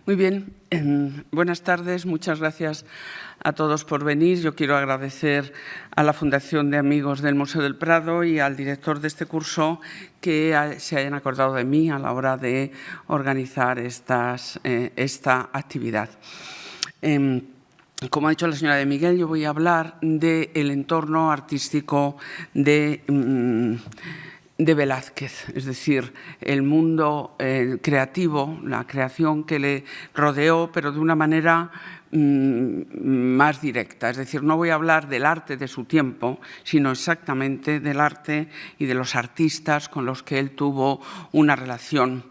Muy bien, buenas tardes, muchas gracias a todos por venir. Yo quiero agradecer a la Fundación de Amigos del Museo del Prado y al director de este curso que se hayan acordado de mí a la hora de organizar esta actividad. Como ha dicho la señora de Miguel, yo voy a hablar del entorno artístico de Velázquez, es decir, el mundo creativo, la creación que le rodeó, pero de una manera más directa. Es decir, no voy a hablar del arte de su tiempo, sino exactamente del arte y de los artistas con los que él tuvo una relación.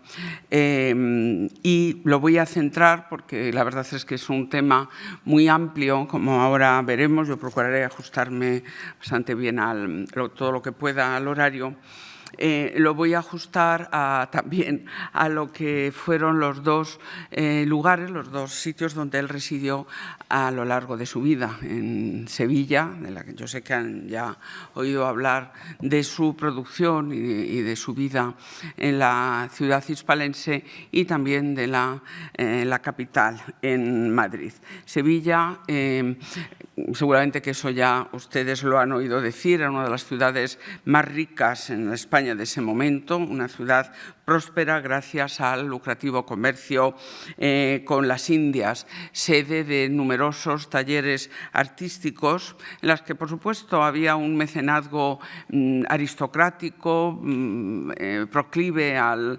Y lo voy a centrar porque la verdad es que es un tema muy amplio, como ahora veremos. Yo procuraré ajustarme bastante bien todo lo que pueda al horario. Lo voy a ajustar también a lo que fueron los dos lugares, los dos sitios donde él residió a lo largo de su vida. En Sevilla, de la que yo sé que han ya oído hablar de su producción y de su vida en la ciudad hispalense, y también de la capital, en Madrid. Sevilla, seguramente que eso ya ustedes lo han oído decir, era una de las ciudades más ricas en España de ese momento, una ciudad próspera gracias al lucrativo comercio con las Indias, sede de numerosos talleres artísticos en las que, por supuesto, había un mecenazgo aristocrático, proclive al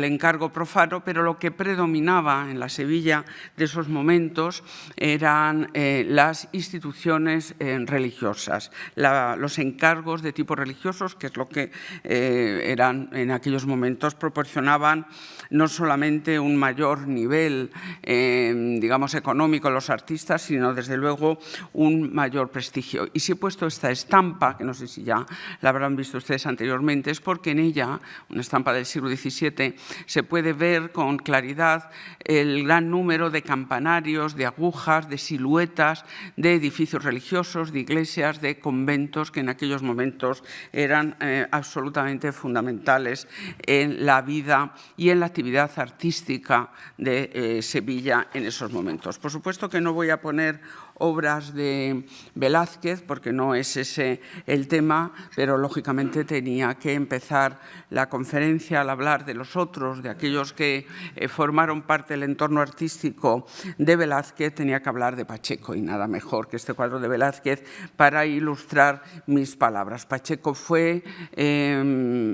encargo profano, pero lo que predominaba en la Sevilla de esos momentos eran las instituciones religiosas, los encargos de tipo religiosos, que es lo que eran en aquellos momentos, proporcionaban no solamente un mayor nivel, digamos, económico a los artistas, sino desde luego un mayor prestigio. Y si he puesto esta estampa, que no sé si ya la habrán visto ustedes anteriormente, es porque en ella, una estampa del siglo XVII, se puede ver con claridad el gran número de campanarios, de agujas, de siluetas, de edificios religiosos, de iglesias, de conventos, que en aquellos momentos eran absolutamente fundamentales en la vida y en la actividad artística de Sevilla en esos momentos. Por supuesto que no voy a poner obras de Velázquez, porque no es ese el tema, pero lógicamente tenía que empezar la conferencia al hablar de los otros, de aquellos que formaron parte del entorno artístico de Velázquez, tenía que hablar de Pacheco, y nada mejor que este cuadro de Velázquez para ilustrar mis palabras. Pacheco fue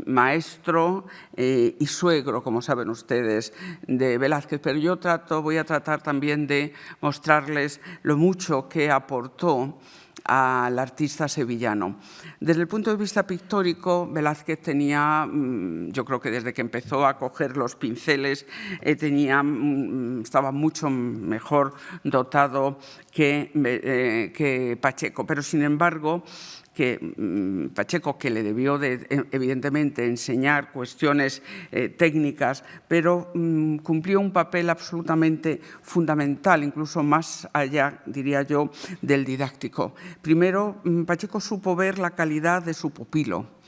maestro y suegro, como saben ustedes, de Velázquez, pero yo voy a tratar también de mostrarles lo mucho que aportó al artista sevillano. Desde el punto de vista pictórico, Velázquez tenía, yo creo que desde que empezó a coger los pinceles, estaba mucho mejor dotado que Pacheco, pero sin embargo, Pacheco, que le debió evidentemente enseñar cuestiones técnicas, pero cumplió un papel absolutamente fundamental, incluso más allá, diría yo, del didáctico. Primero, Pacheco supo ver la calidad de su pupilo.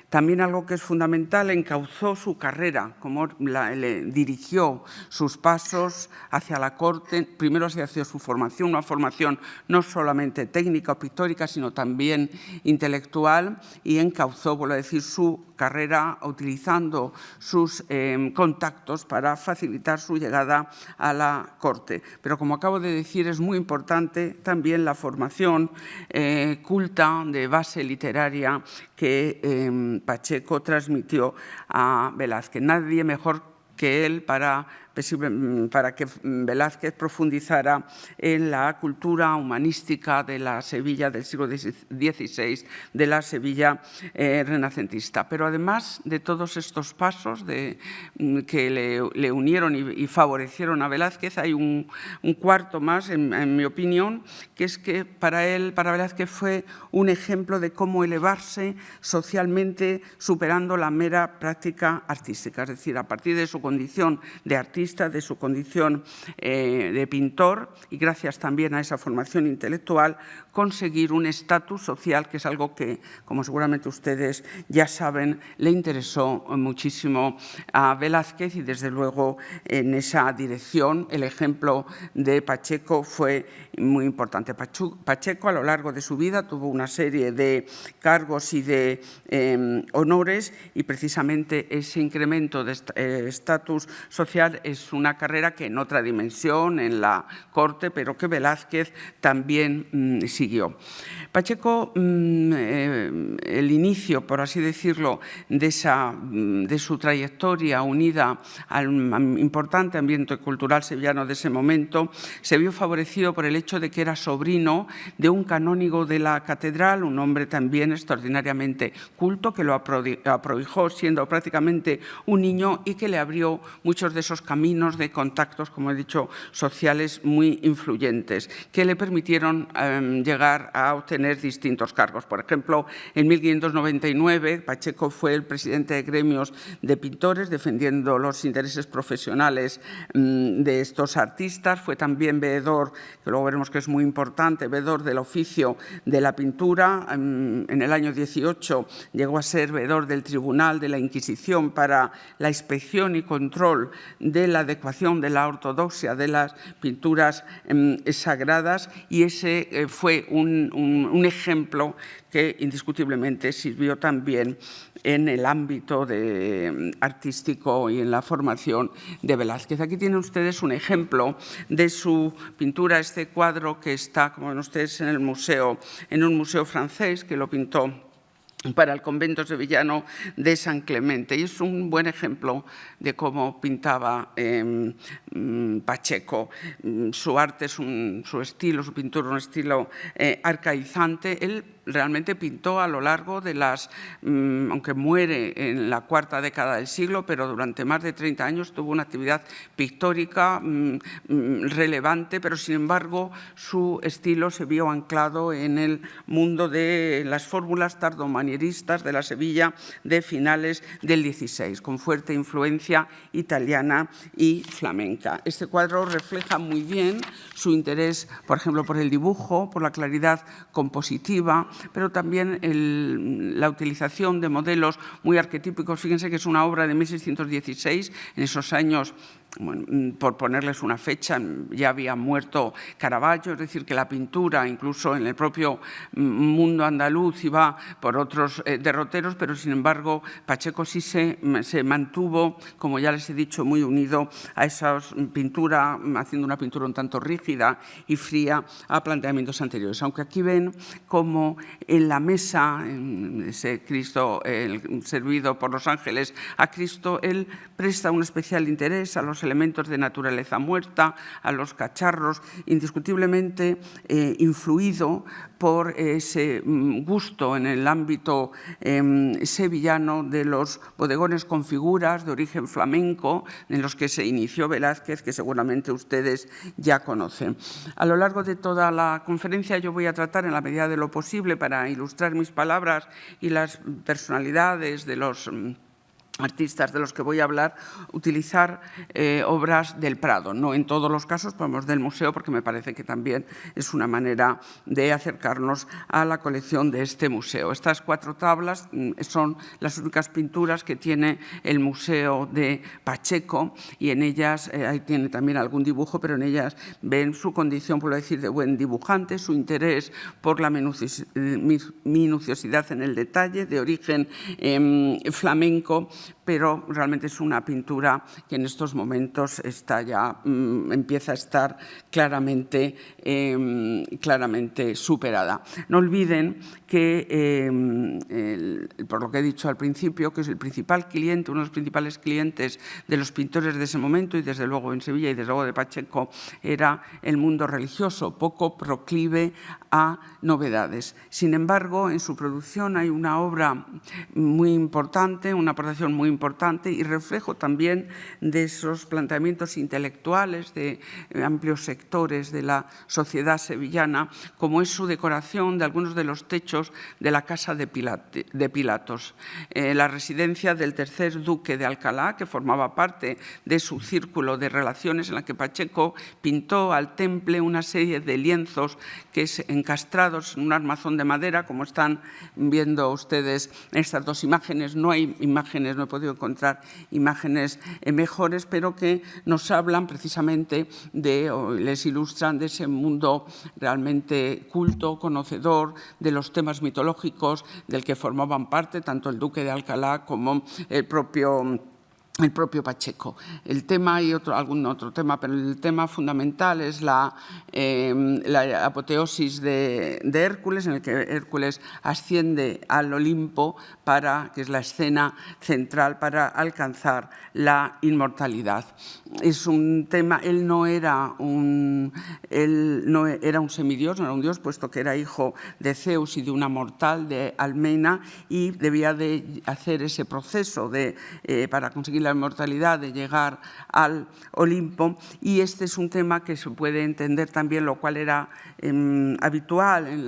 También algo que es fundamental, encauzó su carrera, como le dirigió sus pasos hacia la corte, primero hacia su formación, una formación no solamente técnica o pictórica, sino también intelectual, y encauzó, vuelvo a decir, su carrera utilizando sus contactos para facilitar su llegada a la corte. Pero, como acabo de decir, es muy importante también la formación culta de base literaria que Pacheco transmitió a Velázquez. Nadie mejor que él para que Velázquez profundizara en la cultura humanística de la Sevilla del siglo XVI, de la Sevilla renacentista. Pero además de todos estos pasos que le unieron y favorecieron a Velázquez, hay un cuarto más, en mi opinión, que es que para Velázquez fue un ejemplo de cómo elevarse socialmente superando la mera práctica artística. Es decir, a partir de su condición de artista, vista de su condición de pintor y gracias también a esa formación intelectual conseguir un estatus social, que es algo que, como seguramente ustedes ya saben, le interesó muchísimo a Velázquez y desde luego en esa dirección el ejemplo de Pacheco fue muy importante. Pacheco a lo largo de su vida tuvo una serie de cargos y de honores y precisamente ese incremento de estatus social es una carrera que en otra dimensión, en la corte, pero que Velázquez también siguió. Pacheco, el inicio, por así decirlo, de su trayectoria unida al importante ambiente cultural sevillano de ese momento, se vio favorecido por el hecho de que era sobrino de un canónigo de la catedral, un hombre también extraordinariamente culto, que lo aprovijó siendo prácticamente un niño y que le abrió muchos de esos caminos de contactos, como he dicho, sociales muy influyentes, que le permitieron llegar a obtener distintos cargos. Por ejemplo, en 1599 Pacheco fue el presidente de gremios de pintores, defendiendo los intereses profesionales de estos artistas. Fue también veedor, que luego veremos que es muy importante, veedor del oficio de la pintura. En el año 18 llegó a ser veedor del Tribunal de la Inquisición para la inspección y control de la adecuación de la ortodoxia de las pinturas sagradas y ese fue un ejemplo que indiscutiblemente sirvió también en el ámbito artístico y en la formación de Velázquez. Aquí tienen ustedes un ejemplo de su pintura, este cuadro que está, como ven ustedes, en un museo francés, que lo pintó para el convento sevillano de San Clemente. Y es un buen ejemplo de cómo pintaba Pacheco. Su arte, su estilo, su pintura, un estilo arcaizante. Él realmente pintó a lo largo de aunque muere en la cuarta década del siglo, pero durante más de 30 años tuvo una actividad pictórica relevante, pero sin embargo su estilo se vio anclado en el mundo de las fórmulas tardomanieristas de la Sevilla de finales del XVI, con fuerte influencia italiana y flamenca. Este cuadro refleja muy bien su interés, por ejemplo, por el dibujo, por la claridad compositiva, pero también la utilización de modelos muy arquetípicos. Fíjense que es una obra de 1616, en esos años. Bueno, por ponerles una fecha, ya había muerto Caravaggio, es decir, que la pintura, incluso en el propio mundo andaluz, iba por otros derroteros, pero sin embargo Pacheco sí se mantuvo, como ya les he dicho, muy unido a esa pintura, haciendo una pintura un tanto rígida y fría a planteamientos anteriores. Aunque aquí ven cómo en la mesa, en ese Cristo servido por los ángeles a Cristo, él presta un especial interés a los elementos de naturaleza muerta, a los cacharros, indiscutiblemente influido por ese gusto en el ámbito sevillano de los bodegones con figuras de origen flamenco en los que se inició Velázquez, que seguramente ustedes ya conocen. A lo largo de toda la conferencia yo voy a tratar, en la medida de lo posible, para ilustrar mis palabras y las personalidades de los artistas de los que voy a hablar, utilizar obras del Prado. No en todos los casos, podemos del museo, porque me parece que también es una manera de acercarnos a la colección de este museo. Estas 4 tablas son las únicas pinturas que tiene el Museo de Pacheco y en ellas, ahí tiene también algún dibujo, pero en ellas ven su condición, por decir, de buen dibujante, su interés por la minuciosidad en el detalle, de origen flamenco, pero realmente es una pintura que en estos momentos está ya, empieza a estar claramente superada. No olviden que, por lo que he dicho al principio, que es el principal cliente, uno de los principales clientes de los pintores de ese momento, y desde luego en Sevilla y desde luego de Pacheco, era el mundo religioso, poco proclive a novedades. Sin embargo, en su producción hay una obra muy importante, una aportación muy importante y reflejo también de esos planteamientos intelectuales de amplios sectores de la sociedad sevillana, como es su decoración de algunos de los techos de la Casa de Pilatos, la residencia del tercer duque de Alcalá, que formaba parte de su círculo de relaciones, en la que Pacheco pintó al temple una serie de lienzos que encastrados en un armazón de madera, como están viendo ustedes en estas dos imágenes. No hay imágenes, no he podido encontrar imágenes mejores, pero que nos hablan precisamente o les ilustran de ese mundo realmente culto, conocedor de los temas mitológicos del que formaban parte tanto el duque de Alcalá como el propio Pacheco. El tema y algún otro tema, pero el tema fundamental es la apoteosis de Hércules, en el que Hércules asciende al Olimpo, que es la escena central para alcanzar la inmortalidad. Es un tema, él no era un semidios, no era un dios, puesto que era hijo de Zeus y de una mortal, de Almena, y debía de hacer ese proceso para conseguir la inmortalidad, de llegar al Olimpo, y este es un tema que se puede entender también, lo cual era habitual en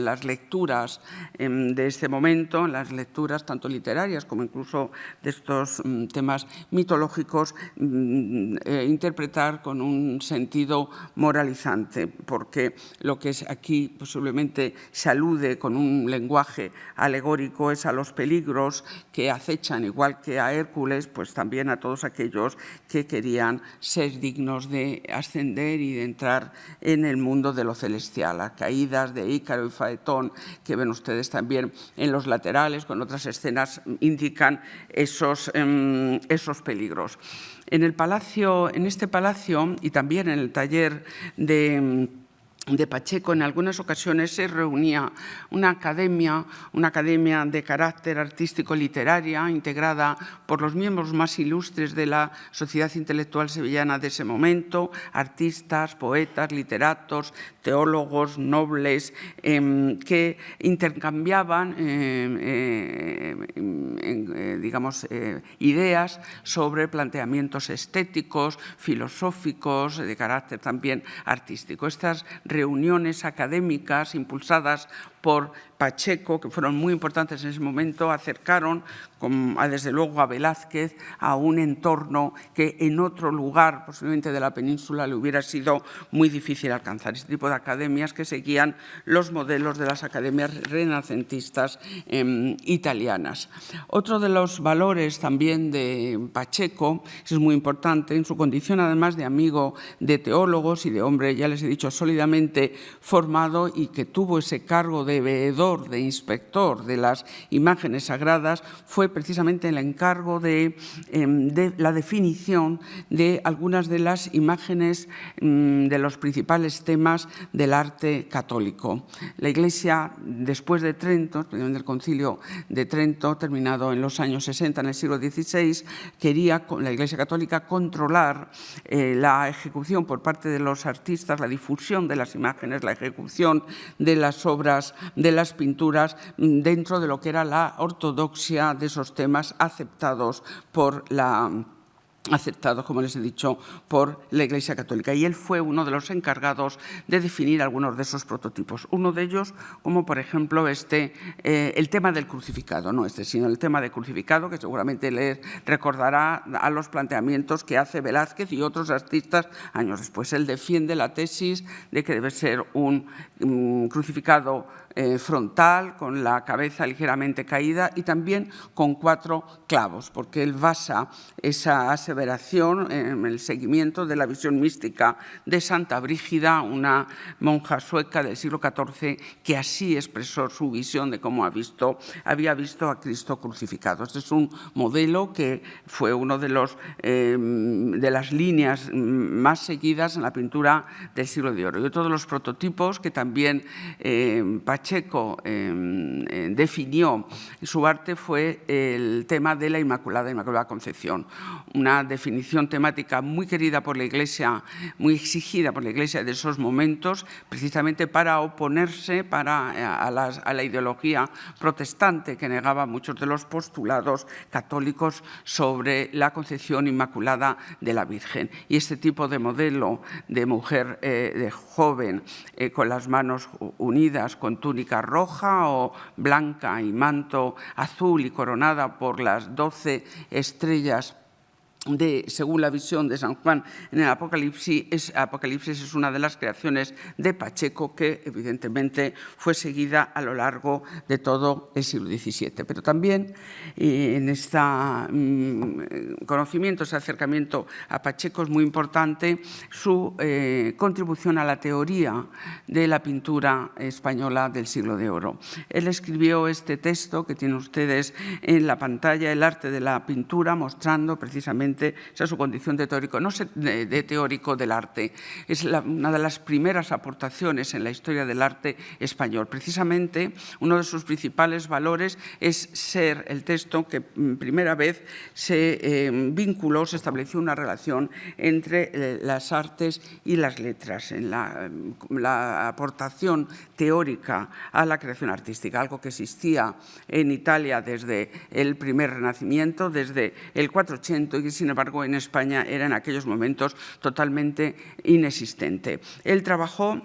las lecturas de este momento, en las lecturas tanto literarias como incluso de estos temas mitológicos, interpretar con un sentido moralizante, porque lo que es aquí posiblemente se alude con un lenguaje alegórico es a los peligros que acechan, igual que a Hércules, pues también a todos aquellos que querían ser dignos de ascender y de entrar en el mundo de lo celestial. Las caídas de Ícaro y Faetón, que ven ustedes también en los laterales, con otras escenas, indican esos peligros. En este palacio y también en el taller de Pacheco, en algunas ocasiones se reunía una academia de carácter artístico-literaria integrada por los miembros más ilustres de la sociedad intelectual sevillana de ese momento, artistas, poetas, literatos, teólogos, nobles, que intercambiaban ideas sobre planteamientos estéticos, filosóficos, de carácter también artístico. Estas reuniones académicas impulsadas por Pacheco, que fueron muy importantes en ese momento, acercaron desde luego a Velázquez a un entorno que en otro lugar, posiblemente de la península, le hubiera sido muy difícil alcanzar. Este tipo de academias que seguían los modelos de las academias renacentistas italianas. Otro de los valores también de Pacheco, es muy importante, en su condición además de amigo de teólogos y de hombre, ya les he dicho, sólidamente formado y que tuvo ese cargo de veedor, de inspector de las imágenes sagradas, fue precisamente el encargo de la definición de algunas de las imágenes de los principales temas del arte católico. La Iglesia, después de Trento, del Concilio de Trento, terminado en los años 60, en el siglo XVI, quería, la Iglesia católica, controlar la ejecución por parte de los artistas, la difusión de las imágenes, la ejecución de las obras, de las pinturas, dentro de lo que era la ortodoxia de esos temas aceptados, como les he dicho, por la Iglesia católica. Y él fue uno de los encargados de definir algunos de esos prototipos. Uno de ellos, como por ejemplo el tema del crucificado, no sino el tema del crucificado, que seguramente les recordará a los planteamientos que hace Velázquez y otros artistas años después. Él defiende la tesis de que debe ser un crucificado frontal, con la cabeza ligeramente caída y también con 4 clavos, porque él basa esa aseveración en el seguimiento de la visión mística de Santa Brígida, una monja sueca del siglo XIV, que así expresó su visión de cómo había visto a Cristo crucificado. Este es un modelo que fue uno de las líneas más seguidas en la pintura del siglo de oro. Y otro de los prototipos que también Pacheco definió en su arte fue el tema de la Inmaculada Concepción, una una definición temática muy querida por la Iglesia, muy exigida por la Iglesia de esos momentos, precisamente para oponerse a la ideología protestante que negaba muchos de los postulados católicos sobre la concepción inmaculada de la Virgen. Y este tipo de modelo de mujer de joven con las manos unidas, con túnica roja o blanca y manto azul y coronada por las 12 estrellas según la visión de San Juan en el Apocalipsis es una de las creaciones de Pacheco que evidentemente fue seguida a lo largo de todo el siglo XVII. Pero también en este conocimiento, ese acercamiento a Pacheco es muy importante su contribución a la teoría de la pintura española del siglo de oro. Él escribió este texto que tienen ustedes en la pantalla, El arte de la pintura, mostrando precisamente esa es su condición de teórico, no de teórico del arte. Es una de las primeras aportaciones en la historia del arte español. Precisamente, uno de sus principales valores es ser el texto que primera vez se vinculó, se estableció una relación entre las artes y las letras, en la aportación teórica a la creación artística, algo que existía en Italia desde el primer Renacimiento, desde el 480, y que sin embargo en España era en aquellos momentos totalmente inexistente. Él trabajó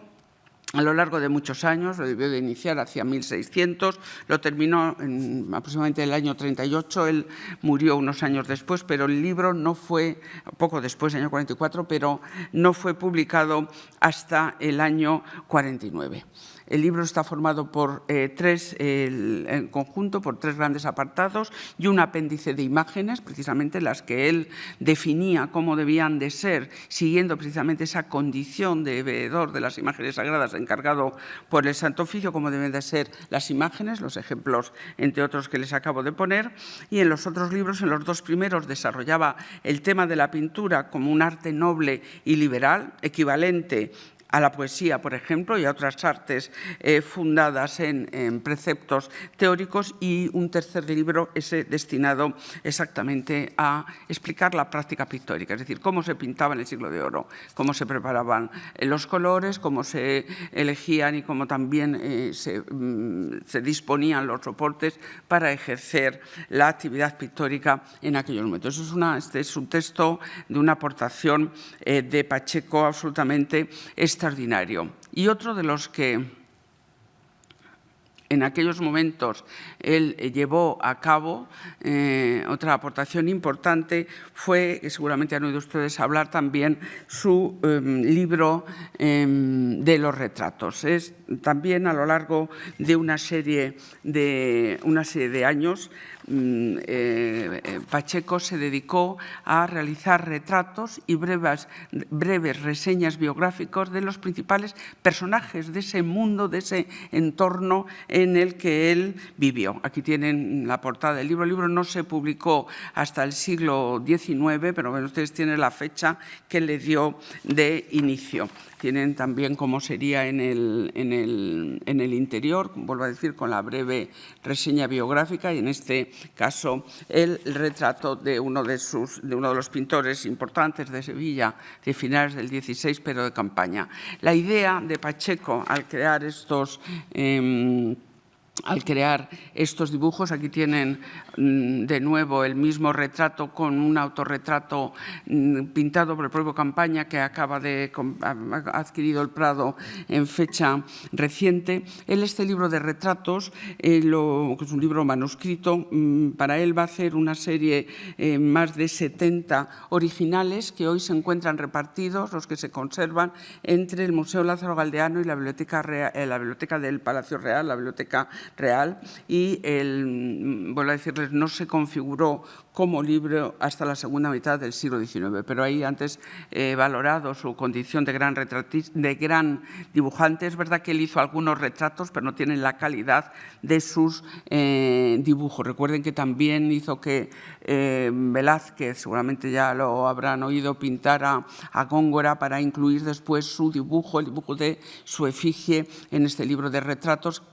a lo largo de muchos años, lo debió de iniciar hacia 1600, lo terminó en aproximadamente el año 38, él murió unos años después, pero el libro no fue, poco después, el año 44, pero no fue publicado hasta el año 49. El libro está formado por en conjunto por 3 grandes apartados y un apéndice de imágenes, precisamente las que él definía cómo debían de ser, siguiendo precisamente esa condición de veedor de las imágenes sagradas encargado por el Santo Oficio, cómo deben de ser las imágenes, los ejemplos, entre otros, que les acabo de poner. Y en los otros libros, en los 2 primeros, desarrollaba el tema de la pintura como un arte noble y liberal, equivalente a la poesía, por ejemplo, y a otras artes fundadas en preceptos teóricos, y un tercer libro ese destinado exactamente a explicar la práctica pictórica, es decir, cómo se pintaba en el siglo de oro, cómo se preparaban los colores, cómo se elegían y cómo también se disponían los soportes para ejercer la actividad pictórica en aquellos momentos. Este es un texto de una aportación de Pacheco absolutamente extraordinario. Y otro de los que en aquellos momentos él llevó a cabo, otra aportación importante fue, que seguramente han oído ustedes hablar también, su libro de los retratos. Es también a lo largo de una serie de años, Pacheco se dedicó a realizar retratos y breves reseñas biográficas de los principales personajes de ese mundo, de ese entorno en el que él vivió. Aquí tienen la portada del libro. El libro no se publicó hasta el siglo XIX, pero bueno, ustedes tienen la fecha que le dio de inicio. Tienen también cómo sería en el interior, vuelvo a decir, con la breve reseña biográfica, y en este caso el retrato de uno de los pintores importantes de Sevilla de finales del XVI, pero de campaña. La idea de Pacheco al crear estos dibujos, aquí tienen de nuevo el mismo retrato con un autorretrato pintado por el propio Campaña, que ha adquirido el Prado en fecha reciente. Este libro de retratos, que es un libro manuscrito, para él va a hacer una serie más de 70 originales que hoy se encuentran repartidos, los que se conservan entre el Museo Lázaro Galdeano y la Biblioteca del Palacio Real, la Biblioteca Real, y vuelvo a decirles, no se configuró como libro hasta la segunda mitad del siglo XIX, pero ahí antes valorado su condición de gran dibujante. Es verdad que él hizo algunos retratos, pero no tienen la calidad de sus dibujos. Recuerden que también hizo que Velázquez, seguramente ya lo habrán oído, pintara a Góngora para incluir después su dibujo, el dibujo de su efigie en este libro de retratos,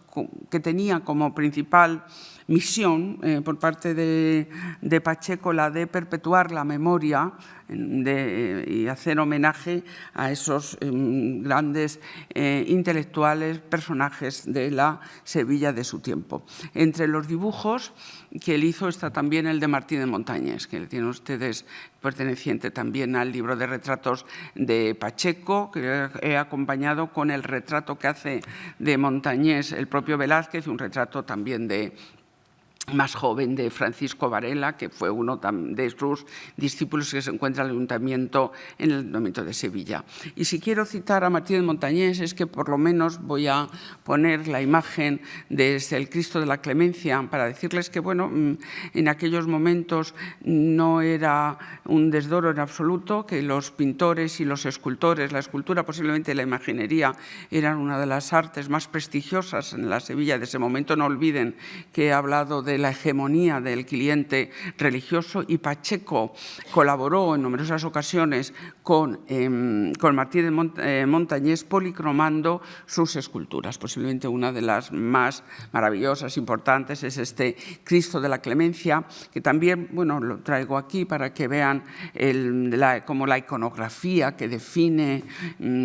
que tenía tenía como principal misión por parte de Pacheco la de perpetuar la memoria y hacer homenaje a esos grandes intelectuales, personajes de la Sevilla de su tiempo. Entre los dibujos que él hizo está también el de Martín de Montañés, que tienen ustedes, perteneciente también al libro de retratos de Pacheco, que he acompañado con el retrato que hace de Montañés el propio Velázquez, y un retrato también más joven de Francisco Varela, que fue uno de sus discípulos que se encuentra en el Ayuntamiento de Sevilla. Y si quiero citar a Martín de Montañés, es que por lo menos voy a poner la imagen desde el Cristo de la Clemencia para decirles que, bueno, en aquellos momentos no era un desdoro en absoluto, que los pintores y los escultores, la escultura, posiblemente la imaginería, eran una de las artes más prestigiosas en la Sevilla de ese momento. No olviden que he hablado de la hegemonía del cliente religioso, y Pacheco colaboró en numerosas ocasiones con Martín de Montañés policromando sus esculturas. Posiblemente una de las más maravillosas, importantes, es este Cristo de la Clemencia, que también, bueno, lo traigo aquí para que vean como la iconografía que define,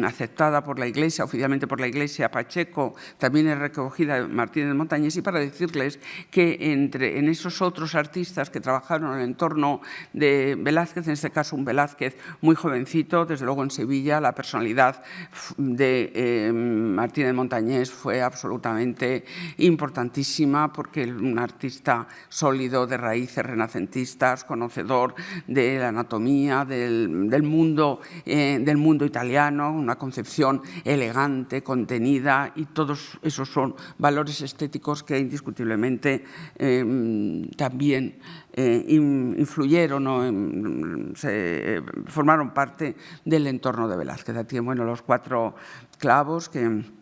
aceptada por la Iglesia, oficialmente por la Iglesia, Pacheco, también es recogida de Martín de Montañés, y para decirles que en esos otros artistas que trabajaron en el entorno de Velázquez, en este caso un Velázquez muy jovencito, desde luego en Sevilla la personalidad de Martín de Montañés fue absolutamente importantísima, porque un artista sólido, de raíces renacentistas, conocedor de la anatomía, del mundo italiano, una concepción elegante, contenida, y todos esos son valores estéticos que indiscutiblemente también influyeron o formaron parte del entorno de Velázquez. Aquí, bueno, los 4 clavos que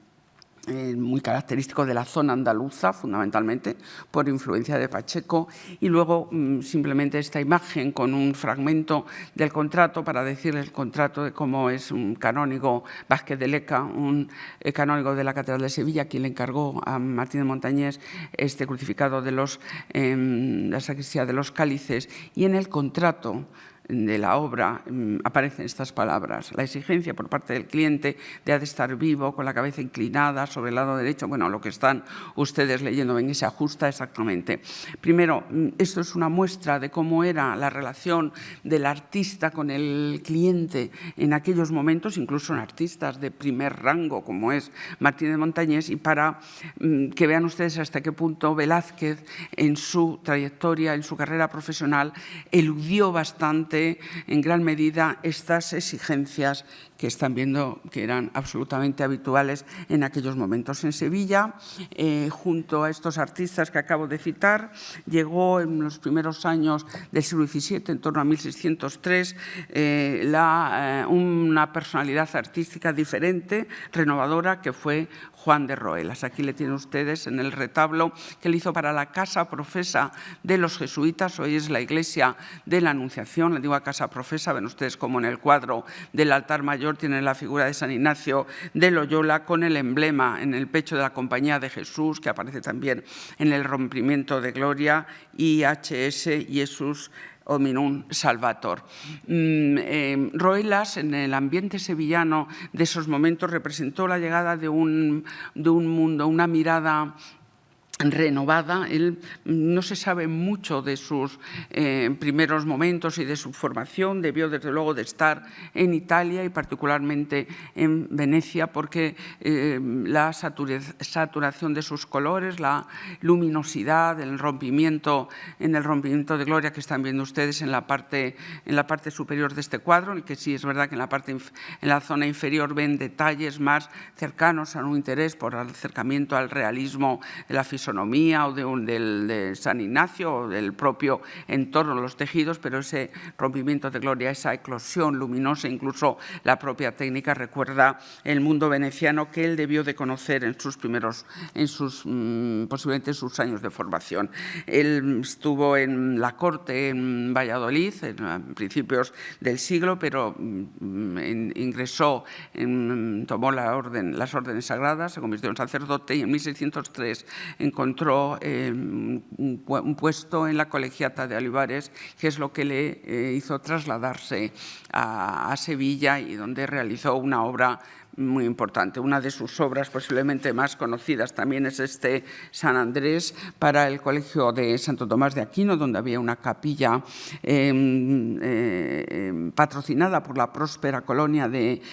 muy característico de la zona andaluza, fundamentalmente por influencia de Pacheco, y luego simplemente esta imagen con un fragmento del contrato para decirles el contrato de cómo es un canónigo, Vázquez de Leca, un canónigo de la Catedral de Sevilla, quien le encargó a Martín de Montañés este crucificado de la sacristía de los Cálices, y en el contrato de la obra aparecen estas palabras: la exigencia por parte del cliente de ha de estar vivo, con la cabeza inclinada sobre el lado derecho. Bueno, lo que están ustedes leyendo, ven, se ajusta exactamente. Primero, esto es una muestra de cómo era la relación del artista con el cliente en aquellos momentos, incluso en artistas de primer rango como es Martín de Montañés, y para que vean ustedes hasta qué punto Velázquez en su trayectoria, en su carrera profesional, eludió bastante, en gran medida, estas exigencias que están viendo que eran absolutamente habituales en aquellos momentos. En Sevilla, junto a estos artistas que acabo de citar, llegó en los primeros años del siglo XVII, en torno a 1603, una personalidad artística diferente, renovadora, que fue Juan de Roelas. Aquí le tienen ustedes en el retablo que él hizo para la Casa Profesa de los jesuitas. Hoy es la Iglesia de la Anunciación, la antigua Casa Profesa. Ven ustedes como en el cuadro del altar mayor tienen la figura de San Ignacio de Loyola con el emblema en el pecho de la Compañía de Jesús, que aparece también en el rompimiento de gloria, IHS Jesus Hominum Salvator. Roelas, en el ambiente sevillano de esos momentos, representó la llegada de un mundo, una mirada renovada. Él no se sabe mucho de sus primeros momentos y de su formación. Debió, desde luego, de estar en Italia y particularmente en Venecia, porque la saturación de sus colores, la luminosidad, en el rompimiento de gloria que están viendo ustedes en la parte superior de este cuadro, en el que sí es verdad que en la zona inferior ven detalles más cercanos a un interés por el acercamiento al realismo de la fisonomía o de San Ignacio o del propio entorno, los tejidos, pero ese rompimiento de gloria, esa eclosión luminosa, incluso la propia técnica, recuerda el mundo veneciano que él debió de conocer posiblemente en sus años de formación. Él estuvo en la corte en Valladolid en principios del siglo, pero ingresó, tomó las órdenes sagradas, se convirtió en sacerdote, y en 1603, en encontró un puesto en la Colegiata de Olivares, que es lo que le hizo trasladarse a Sevilla y donde realizó una obra muy importante. Una de sus obras posiblemente más conocidas también es este San Andrés para el Colegio de Santo Tomás de Aquino, donde había una capilla patrocinada por la próspera colonia de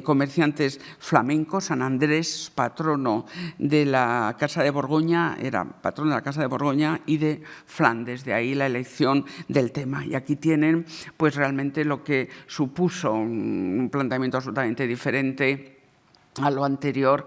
comerciantes flamencos. San Andrés, patrono de la Casa de Borgoña, era patrono de la Casa de Borgoña y de Flandes, de ahí la elección del tema. Y aquí tienen pues realmente lo que supuso un planteamiento absolutamente diferente a lo anterior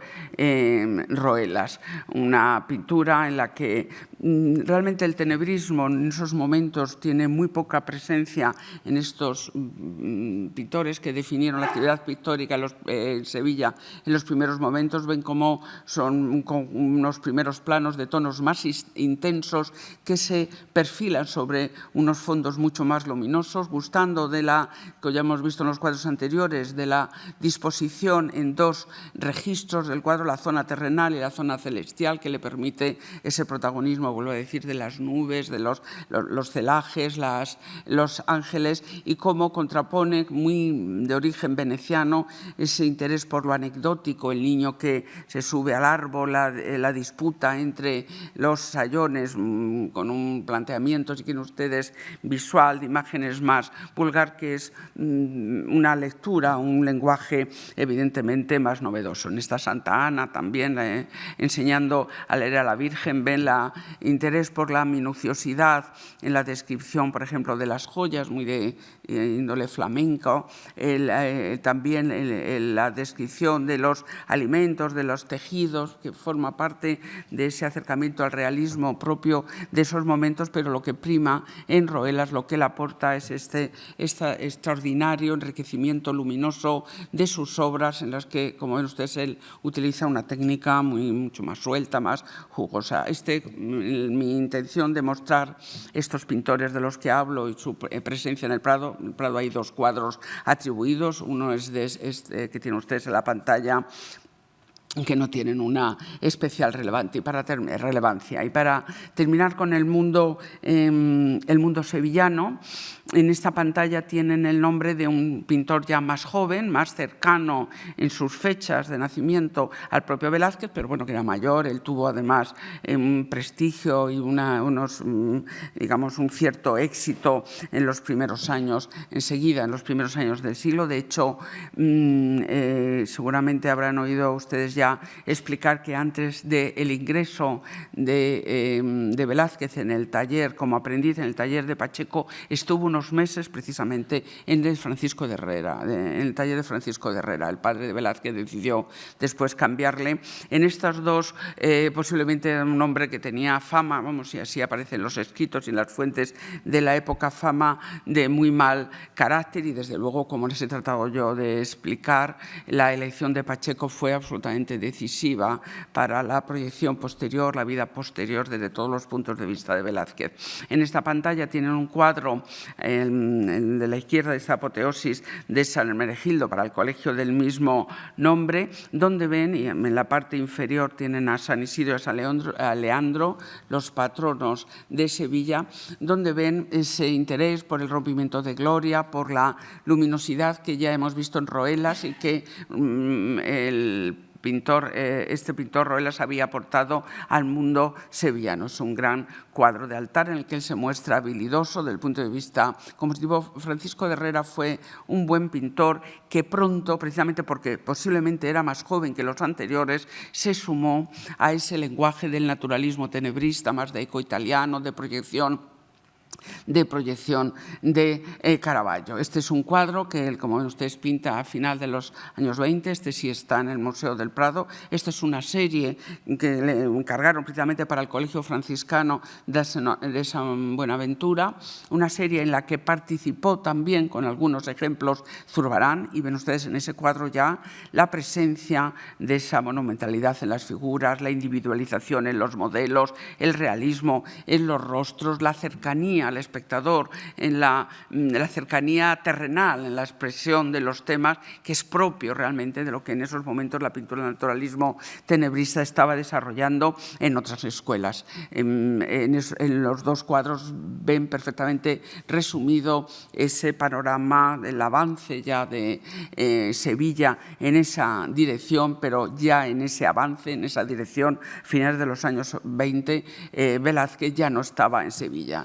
Roelas, una pintura en la que realmente el tenebrismo en esos momentos tiene muy poca presencia en estos pintores que definieron la actividad pictórica en Sevilla en los primeros momentos. Ven cómo son unos primeros planos de tonos más intensos que se perfilan sobre unos fondos mucho más luminosos, gustando de la, que ya hemos visto en los cuadros anteriores, de la disposición en dos registros del cuadro, la zona terrenal y la zona celestial, que le permite ese protagonismo, vuelvo a decir, de las nubes, de los celajes, los ángeles, y cómo contrapone, muy de origen veneciano, ese interés por lo anecdótico, el niño que se sube al árbol, la disputa entre los sayones, con un planteamiento, si quieren ustedes, visual, de imágenes más vulgar, que es una lectura, un lenguaje evidentemente más novedoso. En esta Santa Ana también, enseñando a leer a la Virgen, ven el interés por la minuciosidad en la descripción, por ejemplo, de las joyas, muy de índole flamenco, también la descripción de los alimentos, de los tejidos, que forma parte de ese acercamiento al realismo propio de esos momentos, pero lo que prima en Roelas, lo que le aporta es este extraordinario enriquecimiento luminoso de sus obras, en las que, como ven ustedes, él utiliza una técnica mucho más suelta, más jugosa. Mi intención de mostrar estos pintores de los que hablo y su presencia en el Prado. En el Prado hay dos cuadros atribuidos, uno es que tienen ustedes en la pantalla, que no tienen una especial relevancia. Y para terminar con el mundo sevillano, en esta pantalla tienen el nombre de un pintor ya más joven, más cercano en sus fechas de nacimiento al propio Velázquez, pero bueno, que era mayor. Él tuvo además un prestigio y digamos, un cierto éxito en los primeros años, enseguida, en los primeros años del siglo. De hecho, seguramente habrán oído ustedes ya explicar que antes del ingreso de Velázquez en el taller, como aprendiz en el taller de Pacheco, estuvo unos meses precisamente en el Francisco de Herrera, en el taller de Francisco de Herrera. El padre de Velázquez decidió después cambiarle. En estas dos, posiblemente era un hombre que tenía fama, vamos, y así aparecen los escritos y las fuentes de la época, fama de muy mal carácter, y desde luego, como les he tratado yo de explicar, la elección de Pacheco fue absolutamente decisiva para la proyección posterior, la vida posterior desde todos los puntos de vista de Velázquez. En esta pantalla tienen un cuadro de la izquierda, de esta apoteosis de San Hermenegildo para el colegio del mismo nombre, donde ven, y en la parte inferior tienen a San Isidro y a Leandro, los patronos de Sevilla, donde ven ese interés por el rompimiento de gloria, por la luminosidad que ya hemos visto en Roelas y que este pintor Roelas había aportado al mundo sevillano. Es un gran cuadro de altar en el que él se muestra habilidoso desde el punto de vista, como os digo. Francisco de Herrera fue un buen pintor que pronto, precisamente porque posiblemente era más joven que los anteriores, se sumó a ese lenguaje del naturalismo tenebrista, más deco-italiano, de proyección de Caravaggio. Este es un cuadro que, como ven ustedes, pinta a final de los años 20. Este sí está en el Museo del Prado. Esta es una serie que le encargaron precisamente para el Colegio Franciscano de San Buenaventura, una serie en la que participó también con algunos ejemplos Zurbarán, y ven ustedes en ese cuadro ya la presencia de esa monumentalidad en las figuras, la individualización en los modelos, el realismo en los rostros, la cercanía cercanía al espectador, en la cercanía terrenal, en la expresión de los temas, que es propio realmente de lo que en esos momentos la pintura del naturalismo tenebrista estaba desarrollando en otras escuelas. En los dos cuadros ven perfectamente resumido ese panorama del avance ya de Sevilla en esa dirección, pero ya en ese avance, en esa dirección, finales de los años 20, Velázquez ya no estaba en Sevilla.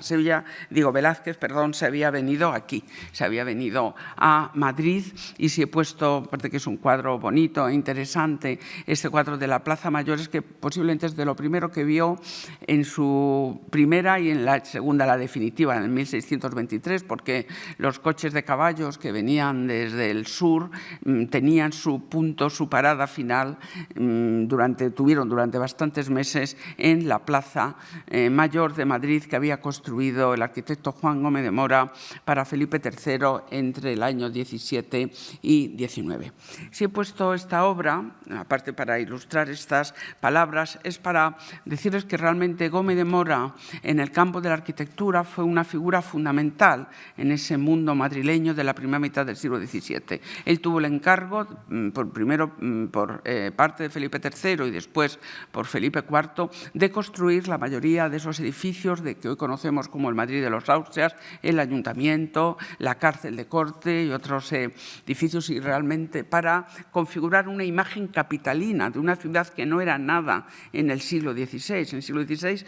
Velázquez, se había venido aquí, se había venido a Madrid, y si he puesto, aparte que es un cuadro bonito e interesante, este cuadro de la Plaza Mayor, es que posiblemente es de lo primero que vio en su primera y en la segunda, la definitiva, en 1623, porque los coches de caballos que venían desde el sur tenían su punto, su parada final, tuvieron durante bastantes meses en la Plaza Mayor de Madrid, que había construido el arquitecto Juan Gómez de Mora para Felipe III entre el año 17 y 19. Si he puesto esta obra, aparte para ilustrar estas palabras, es para decirles que realmente Gómez de Mora en el campo de la arquitectura fue una figura fundamental en ese mundo madrileño de la primera mitad del siglo XVII. Él tuvo el encargo, primero por parte de Felipe III y después por Felipe IV, de construir la mayoría de esos edificios que hoy conocemos como el Madrid de los Austrias, el Ayuntamiento, la Cárcel de Corte y otros edificios, y realmente para configurar una imagen capitalina de una ciudad que no era nada en el siglo XVI. En el siglo XVI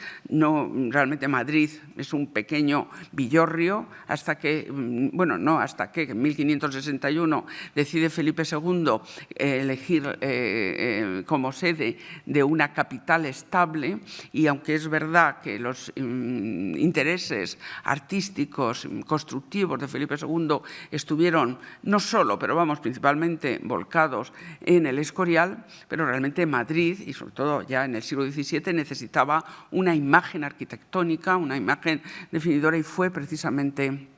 realmente Madrid es un pequeño villorrio hasta que, en 1561 decide Felipe II elegir como sede de una capital estable, y aunque es verdad que los intereses artísticos, constructivos de Felipe II estuvieron no solo, pero principalmente volcados en el Escorial, pero realmente Madrid, y sobre todo ya en el siglo XVII, necesitaba una imagen arquitectónica, una imagen definidora, y fue precisamente,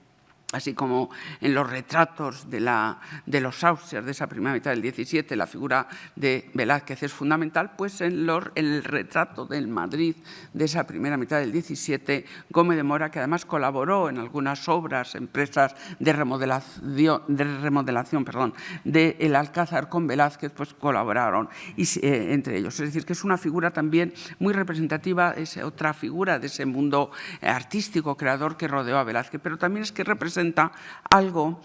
así como en los retratos de los Austrias de esa primera mitad del XVII, la figura de Velázquez es fundamental, pues en el retrato del Madrid de esa primera mitad del XVII, Gómez de Mora, que además colaboró en algunas obras, empresas de remodelación del Alcázar con Velázquez, pues colaboraron entre ellos. Es decir, que es una figura también muy representativa, es otra figura de ese mundo artístico, creador, que rodeó a Velázquez, pero también es que representa algo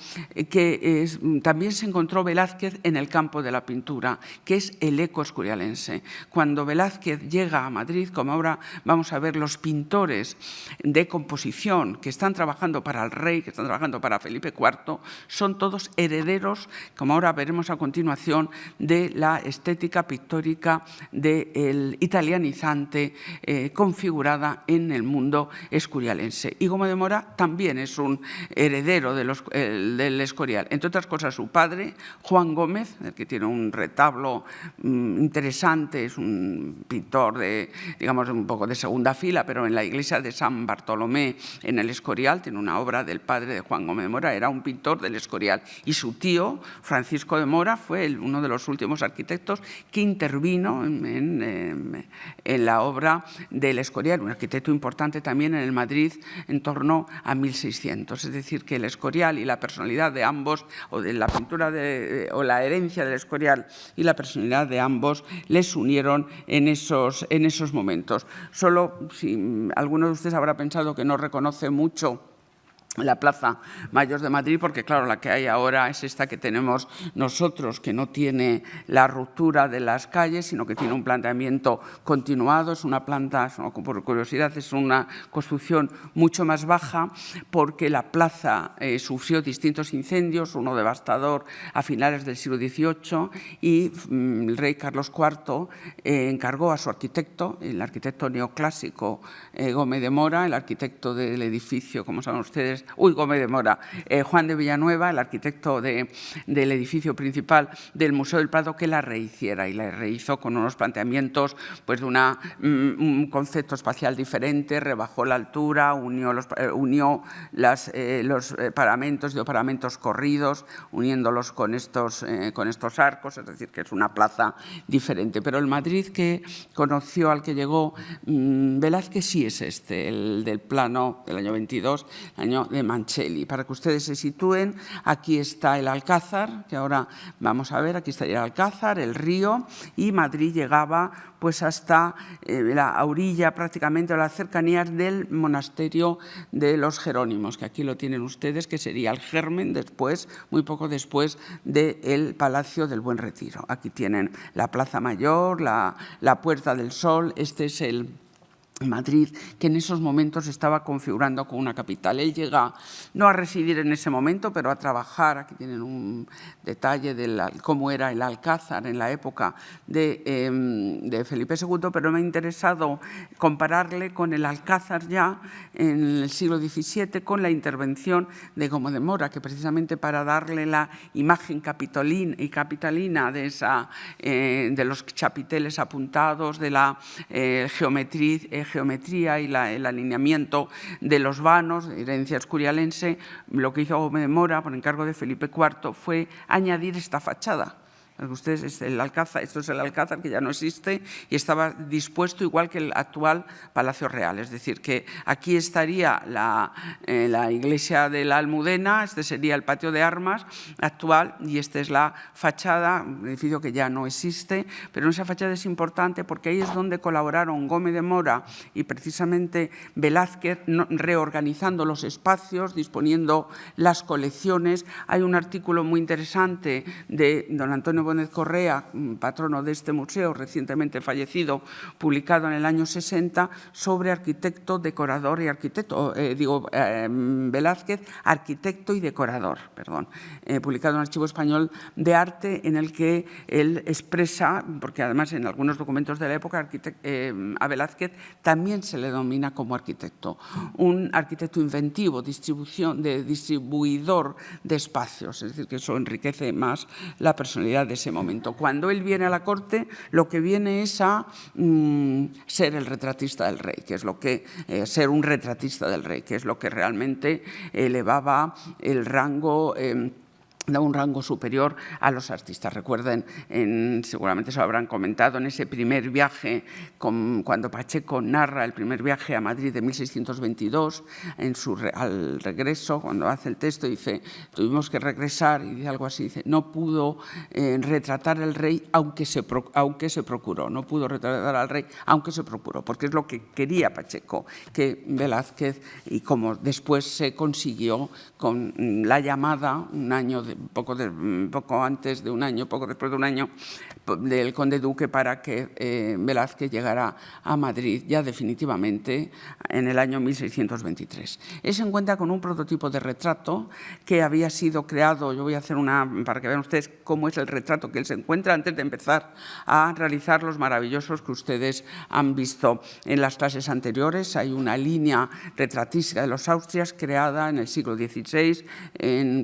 que también se encontró Velázquez en el campo de la pintura, que es el eco escorialense. Cuando Velázquez llega a Madrid, como ahora vamos a ver, los pintores de composición que están trabajando para el rey, que están trabajando para Felipe IV, son todos herederos, como ahora veremos a continuación, de la estética pictórica del italianizante configurada en el mundo escorialense. Y Gómez de Mora también es un heredero del Escorial. Entre otras cosas, su padre, Juan Gómez, el que tiene un retablo interesante, es un pintor un poco de segunda fila, pero en la iglesia de San Bartolomé, en el Escorial, tiene una obra del padre de Juan Gómez de Mora, era un pintor del Escorial. Y su tío, Francisco de Mora, fue uno de los últimos arquitectos que intervino en la obra del Escorial, un arquitecto importante también en el Madrid en torno a 1600. Es decir, que el Escorial y la personalidad de ambos, o de la pintura o la herencia del Escorial y la personalidad de ambos, les unieron en esos momentos. Solo si alguno de ustedes habrá pensado que no reconoce mucho la Plaza Mayor de Madrid, porque claro, la que hay ahora es esta que tenemos nosotros, que no tiene la ruptura de las calles, sino que tiene un planteamiento continuado. Es una planta, por curiosidad, es una construcción mucho más baja, porque la plaza sufrió distintos incendios, uno devastador a finales del siglo XVIII, y el rey Carlos IV encargó a su arquitecto, el arquitecto neoclásico Gómez de Mora, el arquitecto del edificio, como saben ustedes, Gómez de Mora, Juan de Villanueva, el arquitecto del edificio principal del Museo del Prado, que la rehiciera, y la rehizo con unos planteamientos pues, de un concepto espacial diferente, rebajó la altura, unió los paramentos y paramentos corridos, uniéndolos con estos arcos, es decir, que es una plaza diferente. Pero el Madrid que conoció, al que llegó Velázquez, sí es el del plano del año 22, el año de Mancelli. Para que ustedes se sitúen, aquí está el Alcázar, que ahora vamos a ver, aquí está el Alcázar, el río, y Madrid llegaba pues hasta la orilla prácticamente, a las cercanías del monasterio de los Jerónimos, que aquí lo tienen ustedes, que sería el germen después, muy poco después, del Palacio del Buen Retiro. Aquí tienen la Plaza Mayor, la Puerta del Sol. Este es el Madrid, que en esos momentos estaba configurando como una capital. Él llega no a residir en ese momento, pero a trabajar. Aquí tienen un detalle de cómo era el Alcázar en la época de Felipe II, pero me ha interesado compararle con el Alcázar ya en el siglo XVII, con la intervención de Gómez de Mora, que precisamente para darle la imagen capitalina de los chapiteles apuntados, de la geometría y el alineamiento de los vanos, de herencia escurialense, lo que hizo Gómez de Mora por encargo de Felipe IV fue añadir esta fachada. Ustedes, esto es el Alcázar, que ya no existe, y estaba dispuesto igual que el actual Palacio Real. Es decir, que aquí estaría la iglesia de la Almudena, este sería el patio de armas actual, y esta es la fachada, un edificio que ya no existe, pero esa fachada es importante porque ahí es donde colaboraron Gómez de Mora y precisamente Velázquez, reorganizando los espacios, disponiendo las colecciones. Hay un artículo muy interesante de don Antonio Bonet Correa, patrono de este museo, recientemente fallecido, publicado en el año 60, sobre arquitecto, decorador y arquitecto, Velázquez, arquitecto y decorador, publicado en el Archivo Español de Arte, en el que él expresa, porque además en algunos documentos de la época a Velázquez también se le denomina como arquitecto, un arquitecto inventivo, distribuidor de espacios, es decir, que eso enriquece más la personalidad de ese momento. Cuando él viene a la corte, lo que viene es a ser el retratista del rey, que es lo que ser un retratista del rey, que es lo que realmente elevaba el rango. Da un rango superior a los artistas. Recuerden, seguramente se lo habrán comentado, en ese primer viaje, cuando Pacheco narra el primer viaje a Madrid de 1622, al regreso, cuando hace el texto, dice, tuvimos que regresar, y dice algo así, dice, no pudo retratar al rey aunque se procuró, no pudo retratar al rey aunque se procuró, porque es lo que quería Pacheco, que Velázquez, y como después se consiguió con la llamada, poco después de un año, del conde duque para que Velázquez llegara a Madrid ya definitivamente en el año 1623. Él se encuentra con un prototipo de retrato que había sido creado. Yo voy a hacer para que vean ustedes cómo es el retrato que él se encuentra antes de empezar a realizar los maravillosos que ustedes han visto en las clases anteriores. Hay una línea retratística de los Austrias creada en el siglo XVI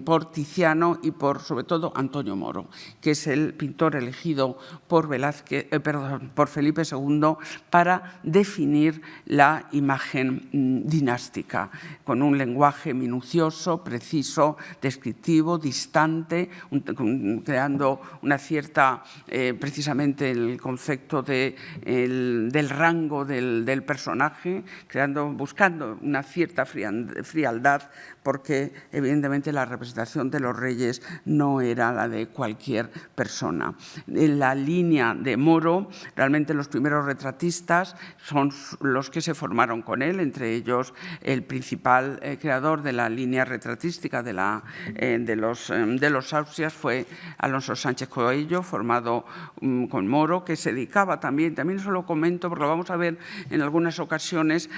por Tiziano y sobre todo Antonio Moro, que es el pintor elegido por Felipe II para definir la imagen dinástica, con un lenguaje minucioso, preciso, descriptivo, distante, creando una cierta, precisamente el concepto del rango del personaje, buscando una cierta frialdad, porque evidentemente la representación de los reyes no era la de cualquier persona. En la línea de Moro, realmente los primeros retratistas son los que se formaron con él, entre ellos el principal creador de la línea retratística de los Austrias fue Alonso Sánchez Coello, formado con Moro, que se dedicaba también eso lo comento porque lo vamos a ver en algunas ocasiones,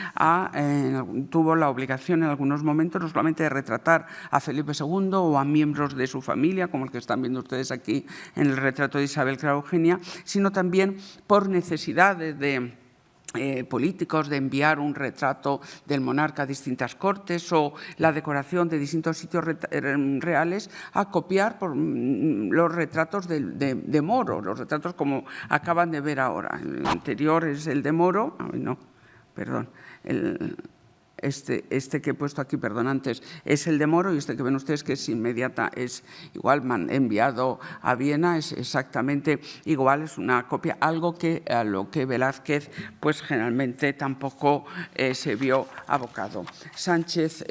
tuvo la obligación en algunos momentos no solamente de retratar a Felipe II o a miembros de su familia, como el que están viendo ustedes aquí en el retrato de Isabel Clara Eugenia, sino también por necesidades de políticos de enviar un retrato del monarca a distintas cortes o la decoración de distintos sitios reales a copiar los retratos de Moro, los retratos como acaban de ver ahora. El anterior es el de Moro, no, perdón, este que he puesto aquí, perdón, antes, es el de Moro, y este que ven ustedes, que es inmediata, es igual, enviado a Viena, es exactamente igual, es una copia, algo que a lo que Velázquez pues generalmente tampoco se vio abocado. Sánchez